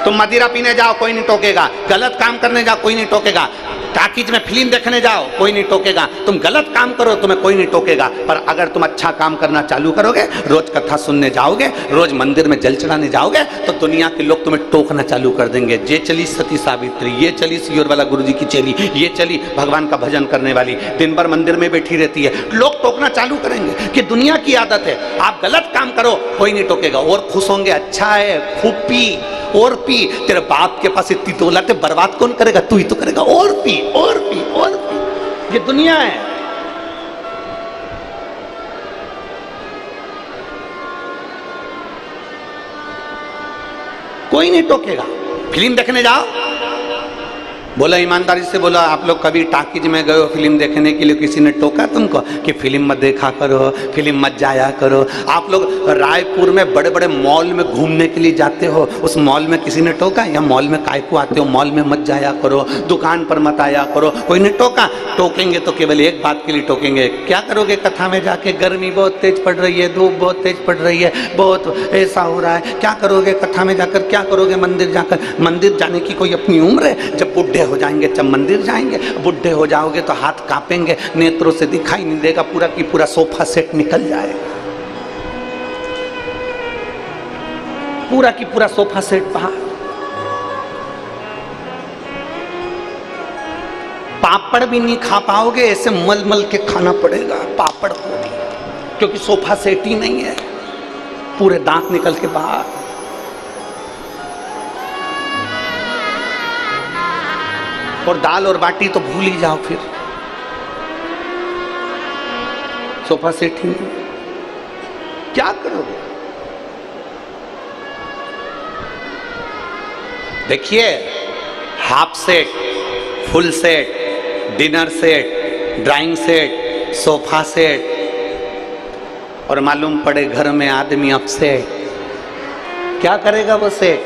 तुम मदिरा पीने जाओ, कोई नहीं टोकेगा। गलत काम करने जाओ, कोई नहीं टोकेगा। टाकीज में फिल्म देखने जाओ, कोई नहीं टोकेगा। तुम गलत काम करो, तुम्हें कोई नहीं टोकेगा। पर अगर तुम अच्छा काम करना चालू करोगे, रोज कथा सुनने जाओगे, रोज मंदिर में जल चढ़ाने जाओगे, तो दुनिया के लोग तुम्हें टोकना चालू कर देंगे। ये चली सती सावित्री, ये चली सियोर वाला गुरुजी की चेली, ये चली भगवान का भजन करने वाली, दिन भर मंदिर में बैठी रहती है। लोग टोकना चालू करेंगे कि दुनिया की आदत है। आप गलत काम करो, कोई नहीं टोकेगा, और खुश होंगे। अच्छा है, खूब पी और पी, तेरे बाप के पास इतनी दौलत है, बर्बाद कौन करेगा? तू ही तो करेगा। और पी और पी और पी। ये दुनिया है। कोई नहीं टोकेगा। फिल्म देखने जाओ, बोला ईमानदारी से बोला, आप लोग कभी टाकीज में गए हो फिल्म देखने के लिए, किसी ने टोका तुमको कि फिल्म मत देखा करो, फिल्म मत जाया करो? आप लोग रायपुर में बड़े बड़े मॉल में घूमने के लिए जाते हो, उस मॉल में किसी ने टोका? या मॉल में काय को आते हो? मॉल में मत जाया करो, दुकान पर मत आया करो, कोई ने टोका? टोकेंगे तो केवल एक बात के लिए टोकेंगे, क्या करोगे कथा में जाके? गर्मी बहुत तेज पड़ रही है, धूप बहुत तेज पड़ रही है, बहुत ऐसा हो रहा है, क्या करोगे कथा में जाकर? क्या करोगे मंदिर जाकर? मंदिर जाने की कोई अपनी उम्र है? जब बुढ़े हो जाएंगे जब मंदिर जाएंगे। बुढ़े हो जाओगे तो हाथ कांपेंगे, नेत्रों से दिखाई नहीं देगा, पूरा की पूरा सोफा सेट निकल जाएगा, पूरा की पूरा सोफा सेट बाहर। पापड़ भी नहीं खा पाओगे, ऐसे मल मल के खाना पड़ेगा पापड़ को भी, क्योंकि सोफा सेट ही नहीं है, पूरे दांत निकल के बाहर। और दाल और बाटी तो भूल ही जाओ, फिर सोफा सेट ही नहीं, क्या करोगे? देखिए, half set, full set, dinner set, drawing set, sofa set, और मालूम पड़े घर में आदमी अपसेट, क्या करेगा वो सेट?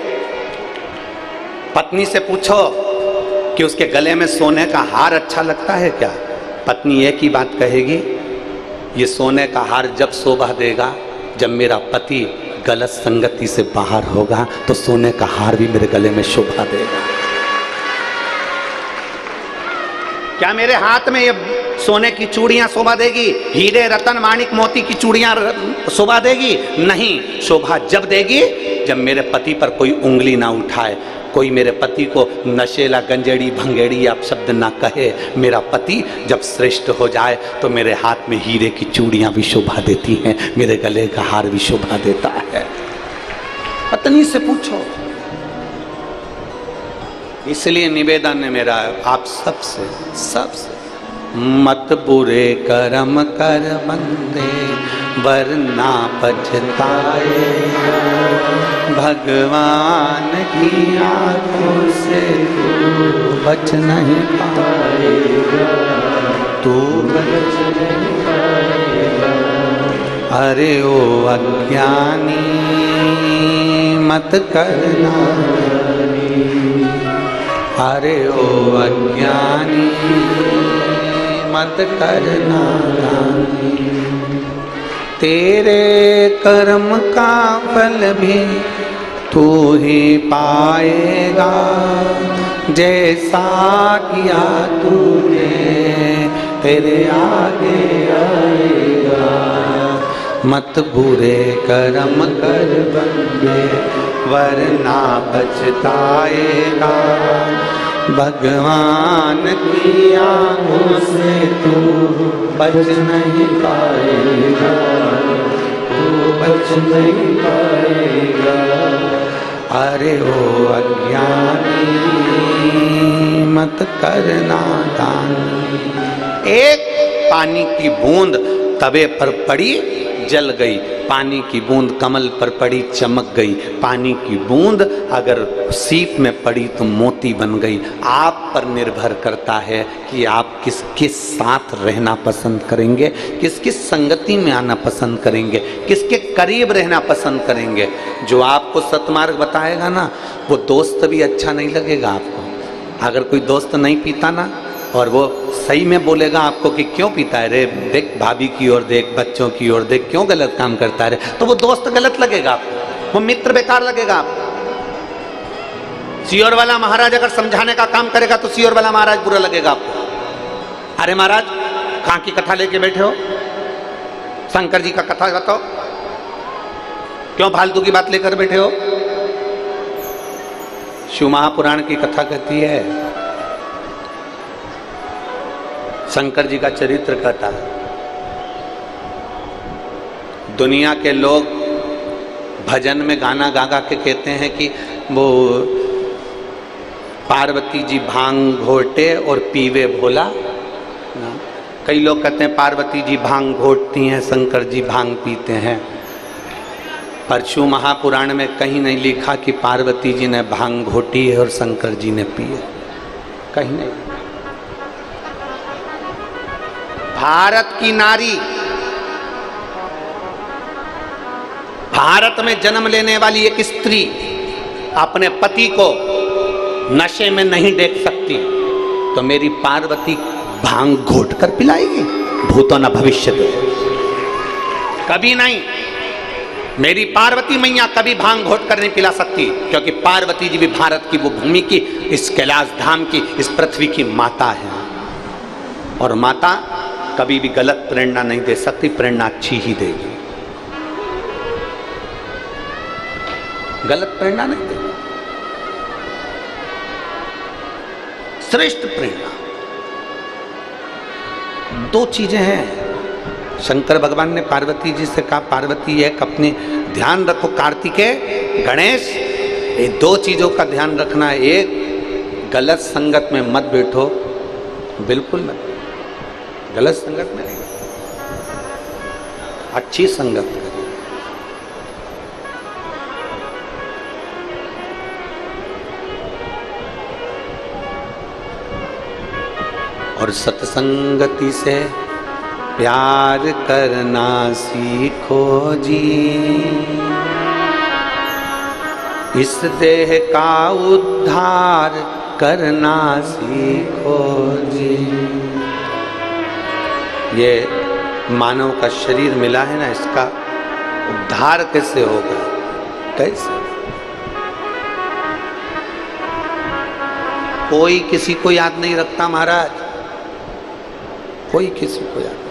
पत्नी से पूछो कि उसके गले में सोने का हार अच्छा लगता है क्या? पत्नी एक ही बात कहेगी, ये सोने का हार जब शोभा देगा जब मेरा पति गलत संगति से बाहर होगा तो सोने का हार भी मेरे गले में शोभा देगा। क्या मेरे हाथ में ये सोने की चूड़ियां शोभा देगी? हीरे रतन माणिक मोती की चूड़ियां शोभा देगी? नहीं, शोभा जब देगी जब मेरे पति पर कोई उंगली ना उठाए, कोई मेरे पति को नशेला गंजेड़ी भंगेड़ी आप शब्द ना कहे। मेरा पति जब श्रेष्ठ हो जाए तो मेरे हाथ में हीरे की चूड़ियां भी शोभा देती हैं, मेरे गले का हार भी शोभा देता है। पत्नी से पूछो। इसलिए निवेदन है मेरा आप सबसे मत बुरे कर्म कर बंदे वरना पछताए, भगवान की आंखों से तू बच नहीं पाएगा, तू बच नहीं पाएगा। अरे ओ अज्ञानी मत करना, अरे ओ अज्ञानी मत करना, तेरे कर्म का फल भी तू ही पाएगा, जैसा किया तूने तेरे आगे आएगा। मत बुरे कर्म कर बंदे वरना पछताएगा, भगवान की आंखों से तू बच नहीं पाएगा, तू बच नहीं पाएगा। अरे ओ अज्ञानी मत करना दान। एक पानी की बूंद तवे पर पड़ी जल गई, पानी की बूंद कमल पर पड़ी चमक गई, पानी की बूंद अगर सीप में पड़ी तो मोती बन गई। आप पर निर्भर करता है कि आप किसके साथ रहना पसंद करेंगे, किस किस संगति में आना पसंद करेंगे, किसके करीब रहना पसंद करेंगे। जो आपको सतमार्ग बताएगा ना वो दोस्त भी अच्छा नहीं लगेगा आपको। अगर कोई दोस्त नहीं पीता ना और वो सही में बोलेगा आपको कि क्यों पीता है रे, देख भाभी की ओर देख, बच्चों की ओर देख, क्यों गलत काम करता है रे, तो वो दोस्त गलत लगेगा आपको, वो मित्र बेकार लगेगा आपको। सियोर वाला महाराज अगर समझाने का काम करेगा तो सियोर वाला महाराज बुरा लगेगा आपको। अरे महाराज कहां की कथा लेके बैठे हो, शंकर जी का कथा बताओ, क्यों फालतू की बात लेकर बैठे हो। शिव महापुराण की कथा कहती है, शंकर जी का चरित्र कहता है। दुनिया के लोग भजन में गाना गा गा के कहते हैं कि वो पार्वती जी भांग घोटे और पीवे भोला। कई लोग कहते हैं पार्वती जी भांग घोटती हैं, शंकर जी भांग पीते हैं। पर शिव महापुराण में कहीं नहीं लिखा कि पार्वती जी ने भांग घोटी है और शंकर जी ने पी है, कहीं नहीं। भारत की नारी, भारत में जन्म लेने वाली एक स्त्री अपने पति को नशे में नहीं देख सकती तो मेरी पार्वती भांग घोट कर पिलाएगी? भूतो न भविष्य दे, कभी नहीं। मेरी पार्वती मैया कभी भांग घोट कर नहीं पिला सकती, क्योंकि पार्वती जी भी भारत की वो भूमि की, इस कैलाश धाम की, इस पृथ्वी की माता है। और माता कभी भी गलत प्रेरणा नहीं दे सकती, प्रेरणा अच्छी ही देगी, गलत प्रेरणा नहीं देगी, श्रेष्ठ प्रेरणा। दो चीजें हैं। शंकर भगवान ने पार्वती जी से कहा, पार्वती एक अपने ध्यान रखो, कार्तिकेय गणेश, ये दो चीजों का ध्यान रखना है। एक, गलत संगत में मत बैठो, बिल्कुल मत, गलत संगत में नहीं, अच्छी संगत करो। और सत्संगति से प्यार करना सीखो जी, इस देह का उद्धार करना सीखो जी। ये मानव का शरीर मिला है ना, इसका उद्धार कैसे होगा? कैसे? कोई किसी को याद नहीं रखता महाराज, कोई किसी को याद नहीं।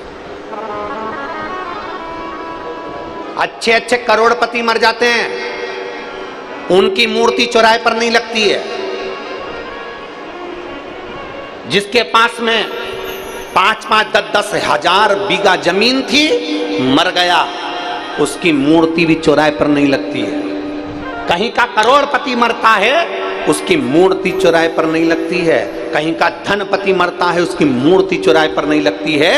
अच्छे अच्छे करोड़पति मर जाते हैं, उनकी मूर्ति चौराहे पर नहीं लगती है। जिसके पास में 5-5, 10-10 हजार बीघा जमीन थी, मर गया, उसकी मूर्ति भी चौराहे पर नहीं लगती है। कहीं का करोड़पति मरता है, उसकी मूर्ति चौराहे पर नहीं लगती है। कहीं का धनपति मरता है, उसकी मूर्ति चौराहे पर नहीं लगती है।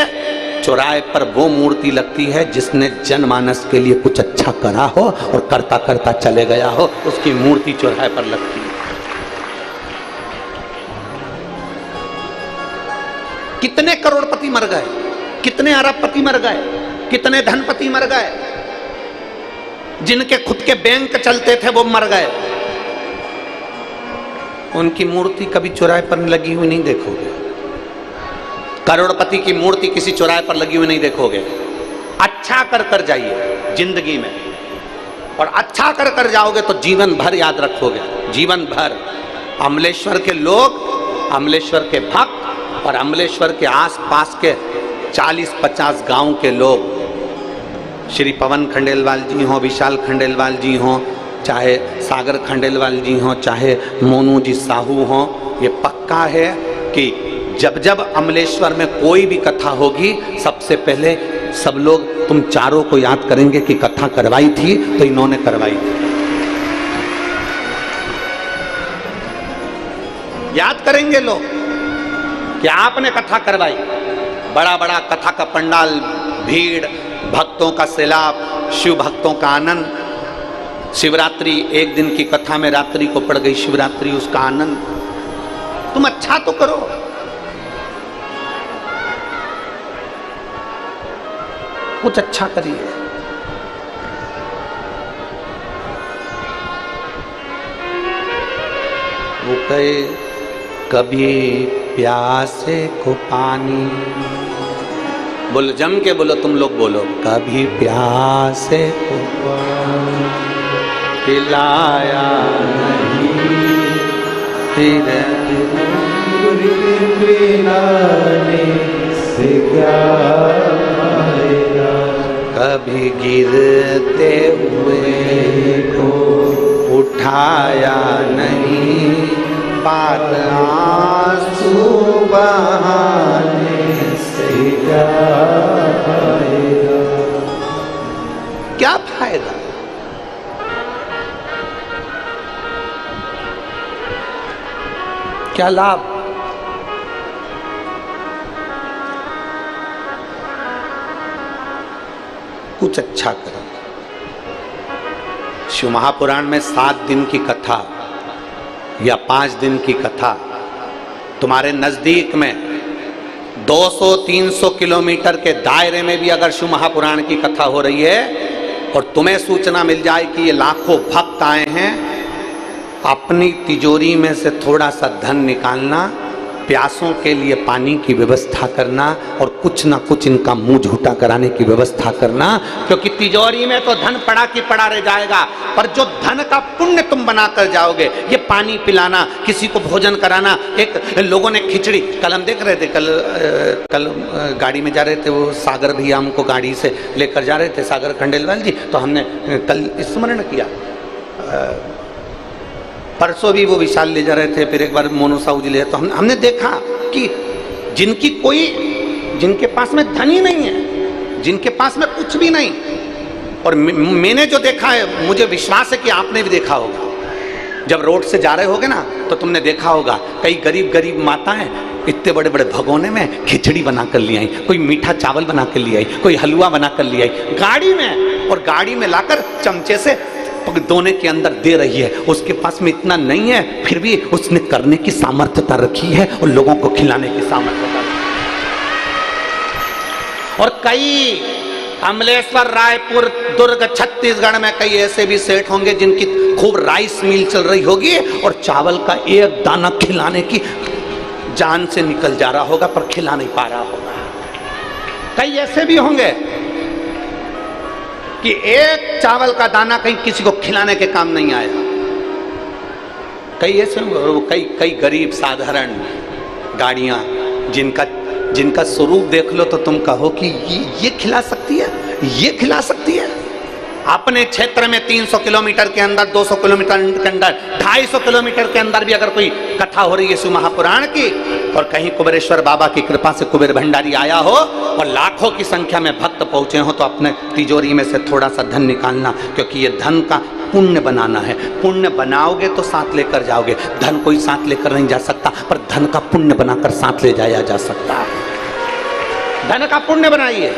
चौराहे पर वो मूर्ति लगती है जिसने जनमानस के लिए कुछ अच्छा करा हो और करता करता चले गया हो, उसकी मूर्ति चौराहे पर लगती है। कितने करोड़पति मर गए, कितने अरबपति मर गए, कितने धनपति मर गए, जिनके खुद के बैंक चलते थे वो मर गए। उनकी मूर्ति कभी चौराहे पर लगी हुई नहीं देखोगे। करोड़पति की मूर्ति किसी चौराहे पर लगी हुई नहीं देखोगे। अच्छा कर कर जाइए जिंदगी में, और अच्छा कर कर जाओगे तो जीवन भर याद रखोगे, जीवन भर। अमलेश्वर के लोग, अमलेश्वर के भक्त और अमलेश्वर के आसपास के 40-50 गांव के लोग, श्री पवन खंडेलवाल जी हों, विशाल खंडेलवाल जी हों, चाहे सागर खंडेलवाल जी हों, चाहे मोनू जी साहू हों, ये पक्का है कि जब जब अमलेश्वर में कोई भी कथा होगी, सबसे पहले सब लोग तुम चारों को याद करेंगे कि कथा करवाई थी तो इन्होंने करवाई थी। याद करेंगे लोग कि आपने कथा करवाई। बड़ा बड़ा कथा का पंडाल, भीड़, भक्तों का सैलाब, शिव भक्तों का आनंद। शिवरात्रि, एक दिन की कथा में रात्रि को पड़ गई शिवरात्रि, उसका आनंद। तुम अच्छा तो करो। कुछ अच्छा करिए। वो कहे कभी प्यासे को पानी, बोलो जम के बोलो, तुम लोग बोलो, कभी प्यासे को पानी पिलाया नहीं, फिर पिलाने से क्या फायदा, कभी गिरते हुए को उठाया नहीं, बात आंसू बहाने से क्या फायदा। क्या फायदा? क्या लाभ? कुछ अच्छा करो। शिव महापुराण में 7 दिन की कथा या 5 दिन की कथा, तुम्हारे नजदीक में 200-300 किलोमीटर के दायरे में भी अगर शिव महापुराण की कथा हो रही है और तुम्हें सूचना मिल जाए कि ये लाखों भक्त आए हैं, अपनी तिजोरी में से थोड़ा सा धन निकालना, प्यासों के लिए पानी की व्यवस्था करना और कुछ ना कुछ इनका मुंह झूठा कराने की व्यवस्था करना, क्योंकि तिजोरी में तो धन पड़ा की पड़ा रह जाएगा, पर जो धन का पुण्य तुम बना कर जाओगे, ये पानी पिलाना, किसी को भोजन कराना। एक लोगों ने खिचड़ी, कल हम देख रहे थे, कल गाड़ी में जा रहे थे, वो सागर भैया हमको गाड़ी से लेकर जा रहे थे, सागर खंडेलवाल जी, तो हमने कल स्मरण किया। परसों भी वो विशाल ले जा रहे थे, फिर एक बार मोनू साहू जी ले, तो हमने देखा कि जिनके पास में धन ही नहीं है, जिनके पास में कुछ भी नहीं, और मैंने जो देखा है, मुझे विश्वास है कि आपने भी देखा होगा। जब रोड से जा रहे होगे ना, तो तुमने देखा होगा कई गरीब माताएं इतने बड़े बड़े भगोने में खिचड़ी बना कर ले आई, कोई मीठा चावल बना कर ले आई, कोई हलवा बना कर ले आई गाड़ी में, और गाड़ी में लाकर चमचे से दोने के अंदर दे रही है। उसके पास में इतना नहीं है, फिर भी उसने करने की सामर्थ्यता रखी है और लोगों को खिलाने की सामर्थ्यता रखी। और कई अमलेश्वर, रायपुर, दुर्ग, छत्तीसगढ़ में कई ऐसे भी सेठ होंगे जिनकी खूब राइस मिल चल रही होगी और चावल का एक दाना खिलाने की जान से निकल जा रहा होगा, पर खिला नहीं पा रहा होगा। कई ऐसे भी होंगे। कि एक चावल का दाना कहीं किसी को खिलाने के काम नहीं आया। कई ऐसे कई गरीब साधारण गाड़ियां जिनका स्वरूप देख लो तो तुम कहो कि ये खिला सकती है, ये खिला सकती है। अपने क्षेत्र में 300 किलोमीटर के अंदर, 200 किलोमीटर के अंदर, 250 किलोमीटर के अंदर भी अगर कोई कथा हो रही है शिव महापुराण की, और कहीं कुबेरेश्वर बाबा की कृपा से कुबेर भंडारी आया हो और लाखों की संख्या में भक्त पहुंचे हो, तो अपने तिजोरी में से थोड़ा सा धन निकालना, क्योंकि ये धन का पुण्य बनाना है। पुण्य बनाओगे तो साथ लेकर जाओगे। धन कोई साथ लेकर नहीं जा सकता, पर धन का पुण्य बनाकर साथ ले जाया जा सकता है। धन का पुण्य बनाइए।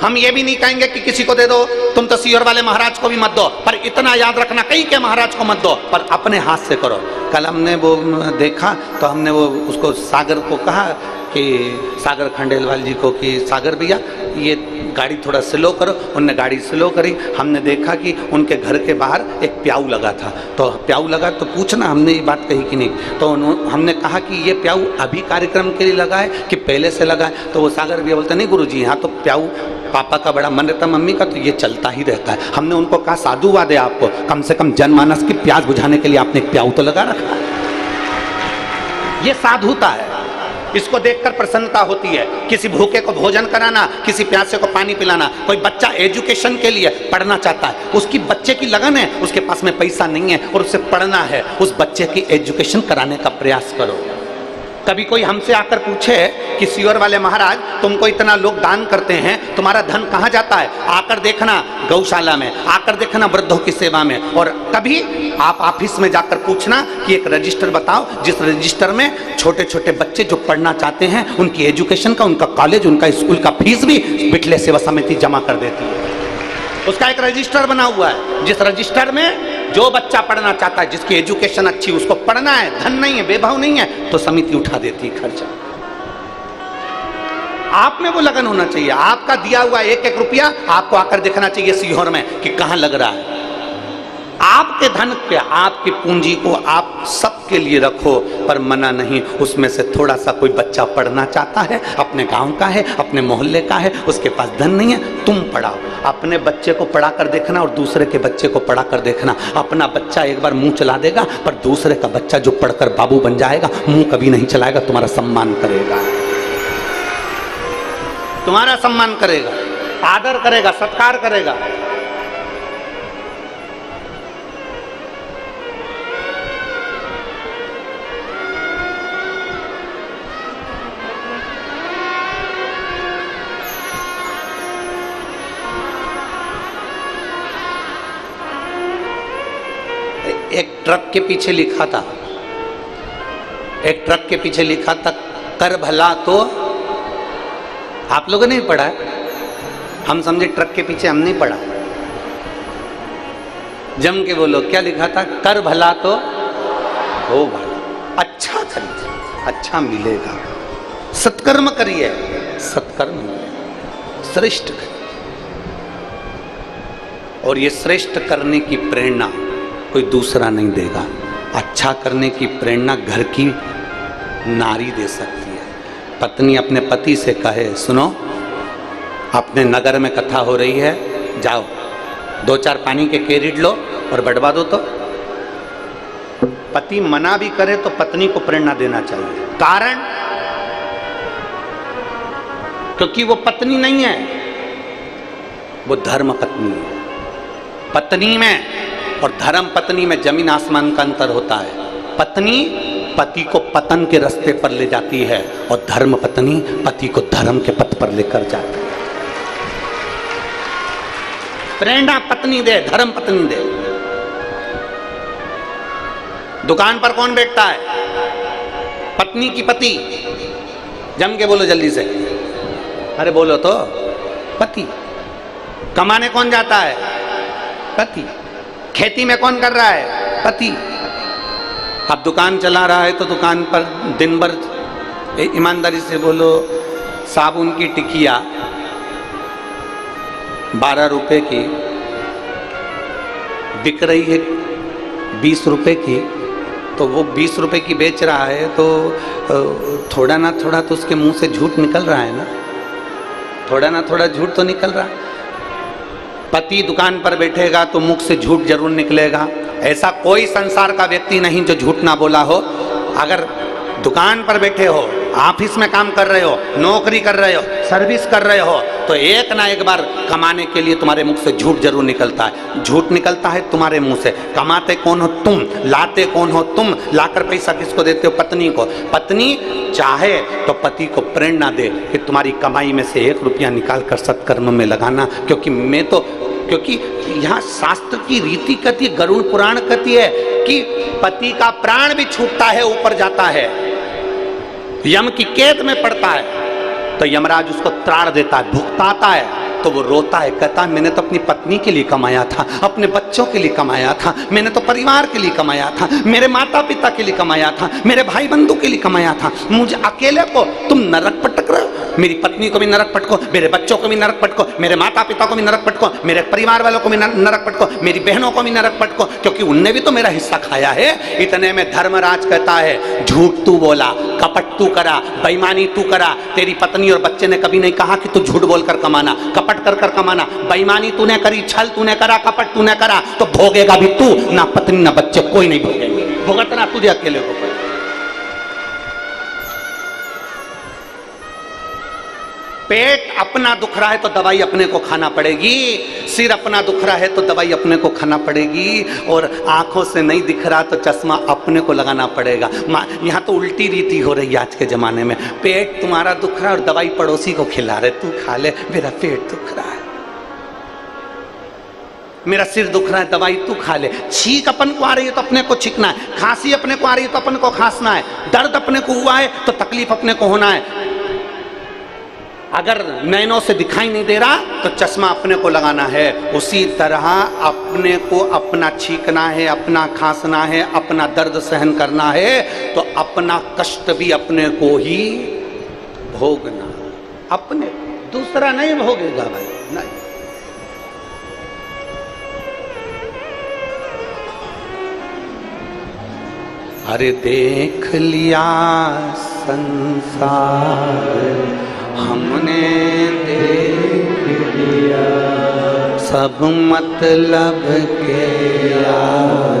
हम ये भी नहीं कहेंगे कि किसी को दे दो, तुम तो सीहोर वाले महाराज को भी मत दो, पर इतना याद रखना कहीं के महाराज को मत दो, पर अपने हाथ से करो। कल हमने वो देखा तो हमने वो उसको सागर को कहा कि सागर खंडेलवाल जी को कि सागर भैया ये गाड़ी थोड़ा स्लो करो। उनने गाड़ी स्लो करी। हमने देखा कि उनके घर के बाहर एक प्याऊ लगा था, तो प्याऊ लगा तो पूछना, हमने ये बात कही कि नहीं, तो हमने कहा कि ये प्याऊ अभी कार्यक्रम के लिए लगा है कि पहले से लगा है। तो वो सागर भैया बोलते नहीं गुरुजी, यहाँ तो प्याऊ पापा का बड़ा मन रहता, मम्मी का तो ये चलता ही रहता है। हमने उनको कहा साधुवाद है आपको, कम से कम जनमानस की प्यास बुझाने के लिए आपने एक प्याऊ तो लगा रखा है। ये साधुता है, इसको देखकर प्रसन्नता होती है। किसी भूखे को भोजन कराना, किसी प्यासे को पानी पिलाना। कोई बच्चा एजुकेशन के लिए पढ़ना चाहता है, उसकी बच्चे की लगन है, उसके पास में पैसा नहीं है और उसे पढ़ना है, उस बच्चे की एजुकेशन कराने का प्रयास करो। कभी कोई हमसे आकर पूछे कि सीहोर वाले महाराज तुमको इतना लोग दान करते हैं, तुम्हारा धन कहाँ जाता है, आकर देखना गौशाला में, आकर देखना वृद्धों की सेवा में। और कभी आप ऑफिस में जाकर पूछना कि एक रजिस्टर बताओ जिस रजिस्टर में छोटे छोटे बच्चे जो पढ़ना चाहते हैं उनकी एजुकेशन का, उनका कॉलेज, उनका स्कूल का फीस भी बिठले सेवा समिति जमा कर देती है। उसका एक रजिस्टर बना हुआ है, जिस रजिस्टर में जो बच्चा पढ़ना चाहता है, जिसकी एजुकेशन अच्छी, उसको पढ़ना है, धन नहीं है, बेभाव नहीं है, तो समिति उठा देती है खर्चा। आप में वो लगन होना चाहिए। आपका दिया हुआ एक एक रुपया आपको आकर देखना चाहिए सीहोर में कि कहां लग रहा है। आपके धन पे, आपकी पूंजी को आप सबके लिए रखो, पर मना नहीं। उसमें से थोड़ा सा कोई बच्चा पढ़ना चाहता है, अपने गांव का है, अपने मोहल्ले का है, उसके पास धन नहीं है, तुम पढ़ाओ। अपने बच्चे को पढ़ा कर देखना और दूसरे के बच्चे को पढ़ा कर देखना। अपना बच्चा एक बार मुंह चला देगा, पर दूसरे का बच्चा जो पढ़कर बाबू बन जाएगा मुंह कभी नहीं चलाएगा, तुम्हारा सम्मान करेगा, तुम्हारा सम्मान करेगा, आदर करेगा, सत्कार करेगा। एक ट्रक के पीछे लिखा था, एक ट्रक के पीछे लिखा था, कर भला तो। आप लोगों ने पढ़ा है, हम समझे ट्रक के पीछे, हम नहीं पढ़ा। जम के बोलो क्या लिखा था, कर भला तो हो भला, अच्छा करिए अच्छा मिलेगा, सत्कर्म करिए सत्कर्म मिलेगा, श्रेष्ठ करिए। और ये श्रेष्ठ करने की प्रेरणा कोई दूसरा नहीं देगा। अच्छा करने की प्रेरणा घर की नारी दे सकती है। पत्नी अपने पति से कहे, सुनो अपने नगर में कथा हो रही है, जाओ 2-4 पानी के केरिड लो और बटवा दो। तो पति मना भी करे तो पत्नी को प्रेरणा देना चाहिए। कारण क्योंकि वो पत्नी नहीं है, वो धर्म पत्नी है। पत्नी में और धर्म पत्नी में जमीन आसमान का अंतर होता है। पत्नी पति को पतन के रास्ते पर ले जाती है और धर्म पत्नी पति को धर्म के पथ पर लेकर जाती है। प्रेरणा पत्नी दे, धर्म पत्नी दे। दुकान पर कौन बैठता है, पत्नी की पति। जम के बोलो जल्दी से, अरे बोलो तो, पति। कमाने कौन जाता है, पति। खेती में कौन कर रहा है, पति। अब दुकान चला रहा है तो दुकान पर दिन भर, ईमानदारी से बोलो, साबुन की टिकिया 12 रुपए की बिक रही है 20 रुपए की, तो वो 20 रुपए की बेच रहा है तो थोड़ा ना थोड़ा तो उसके मुंह से झूठ निकल रहा है ना, थोड़ा ना थोड़ा झूठ तो निकल रहा है। पति दुकान पर बैठेगा तो मुख से झूठ जरूर निकलेगा। ऐसा कोई संसार का व्यक्ति नहीं जो झूठ ना बोला हो। अगर दुकान पर बैठे हो, ऑफिस में काम कर रहे हो, नौकरी कर रहे हो, सर्विस कर रहे हो, तो एक ना एक बार कमाने के लिए तुम्हारे मुख से झूठ जरूर निकलता है। झूठ निकलता है तुम्हारे मुंह से। कमाते कौन हो तुम, लाते कौन हो तुम। लाकर पैसा किसको देते हो? पत्नी को। पत्नी चाहे तो पति को प्रेरणा दे कि तुम्हारी कमाई में से 1 रुपया निकाल कर सत्कर्म में लगाना, क्योंकि यहाँ शास्त्र की रीति कहती है, गरुड़ पुराण कहती है कि पति का प्राण भी छूटता है, ऊपर जाता है, यम की कैद में पड़ता है, तो यमराज उसको त्राण देता है, भुगताता है, तो वो रोता है, कहता है मैंने तो अपनी पत्नी के लिए कमाया था, अपने बच्चों के लिए कमाया था, मैंने तो परिवार के लिए कमाया था, मेरे माता पिता के लिए कमाया था, मेरे भाई बंधु के लिए कमाया था, मुझे अकेले को तुम नरक पटक रहे हो। मेरी पत्नी को भी नरक पटको, मेरे बच्चों को भी नरक पटको, मेरे माता पिता को भी नरक पटको, मेरे परिवार वालों को भी नरक पटको, मेरी बहनों को भी नरक पटको, क्योंकि उनने भी तो मेरा हिस्सा खाया है। इतने में धर्मराज कहता है, झूठ तू बोला, कपट तू करा, बेईमानी तू करा। तेरी पत्नी और बच्चे ने कभी नहीं कहा कि तू झूठ बोलकर कमाना, कपट कर कर कमाना। बेईमानी तूने करी, छल तूने करा, कपट तूने करा, तो भोगेगा भी तू, ना पत्नी ना बच्चे, कोई नहीं भोगेंगे। भुगतना तुझे अकेले को। पेट अपना दुख रहा है तो दवाई अपने को खाना पड़ेगी, सिर अपना दुख रहा है तो दवाई अपने को खाना पड़ेगी, और आंखों से नहीं दिख रहा तो चश्मा अपने को लगाना पड़ेगा। यहाँ तो उल्टी रीति हो रही है आज के जमाने में। पेट तुम्हारा दुख रहा है और दवाई पड़ोसी को खिला रहे, तू खा ले, मेरा पेट दुख रहा है, मेरा सिर दुख रहा है, दवाई तू खा ले। छींक अपन को आ रही है तो अपने को छींकना है, खांसी अपने को आ रही है तो अपन को खांसना है, दर्द अपने को हुआ है तो तकलीफ अपने को होना है। अगर नैनों से दिखाई नहीं दे रहा तो चश्मा अपने को लगाना है। उसी तरह अपने को अपना छींकना है, अपना खांसना है, अपना दर्द सहन करना है, तो अपना कष्ट भी अपने को ही भोगना, अपने, दूसरा नहीं भोगेगा भाई, नहीं। अरे देख लिया संसार हमने, देख लिया सब मतलब के यार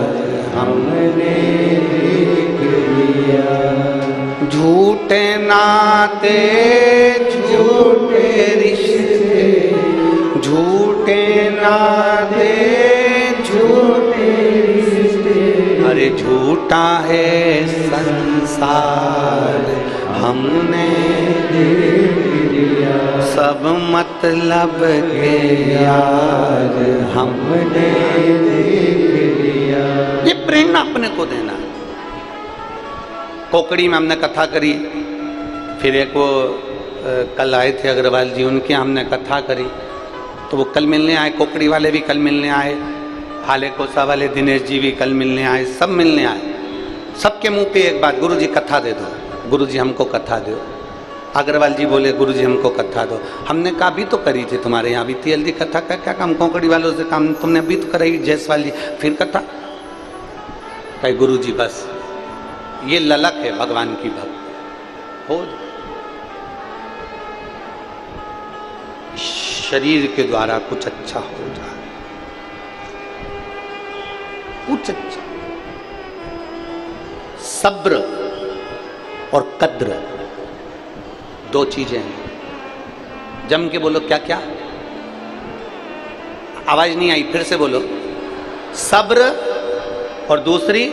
हमने, देख लिया झूठे नाते, झूठे रिश्ते, झूठे नाते, झूठे रिश्ते। अरे झूठा है संसार हमने सब मतलब के यार हमने देख लिया। ये प्रेरणा अपने को देना। कोकड़ी में हमने कथा करी, फिर एक वो कल आए थे अग्रवाल जी, उनके हमने कथा करी, तो वो कल मिलने आए, कोकड़ी वाले भी कल मिलने आए, हाले कोसा वाले दिनेश जी भी कल मिलने आए, सब मिलने आए। सबके मुंह पे एक बात, गुरु जी कथा दे दो, गुरु जी हमको कथा दो। अग्रवाल जी बोले गुरु जी हमको कथा दो। हमने कहा भी तो करी थी तुम्हारे यहाँ भी तेल कथा का क्या काम, कोकड़ी वालों से काम तुमने अभी तो कराई, जयसवाल जी फिर कथा। कहे गुरु जी बस ये ललक है भगवान की भक्त हो, शरीर के द्वारा कुछ अच्छा हो जाए, कुछ अच्छा। सब्र और कद्र दो चीजें हैं। जम के बोलो, क्या क्या? आवाज नहीं आई, फिर से बोलो। सब्र और दूसरी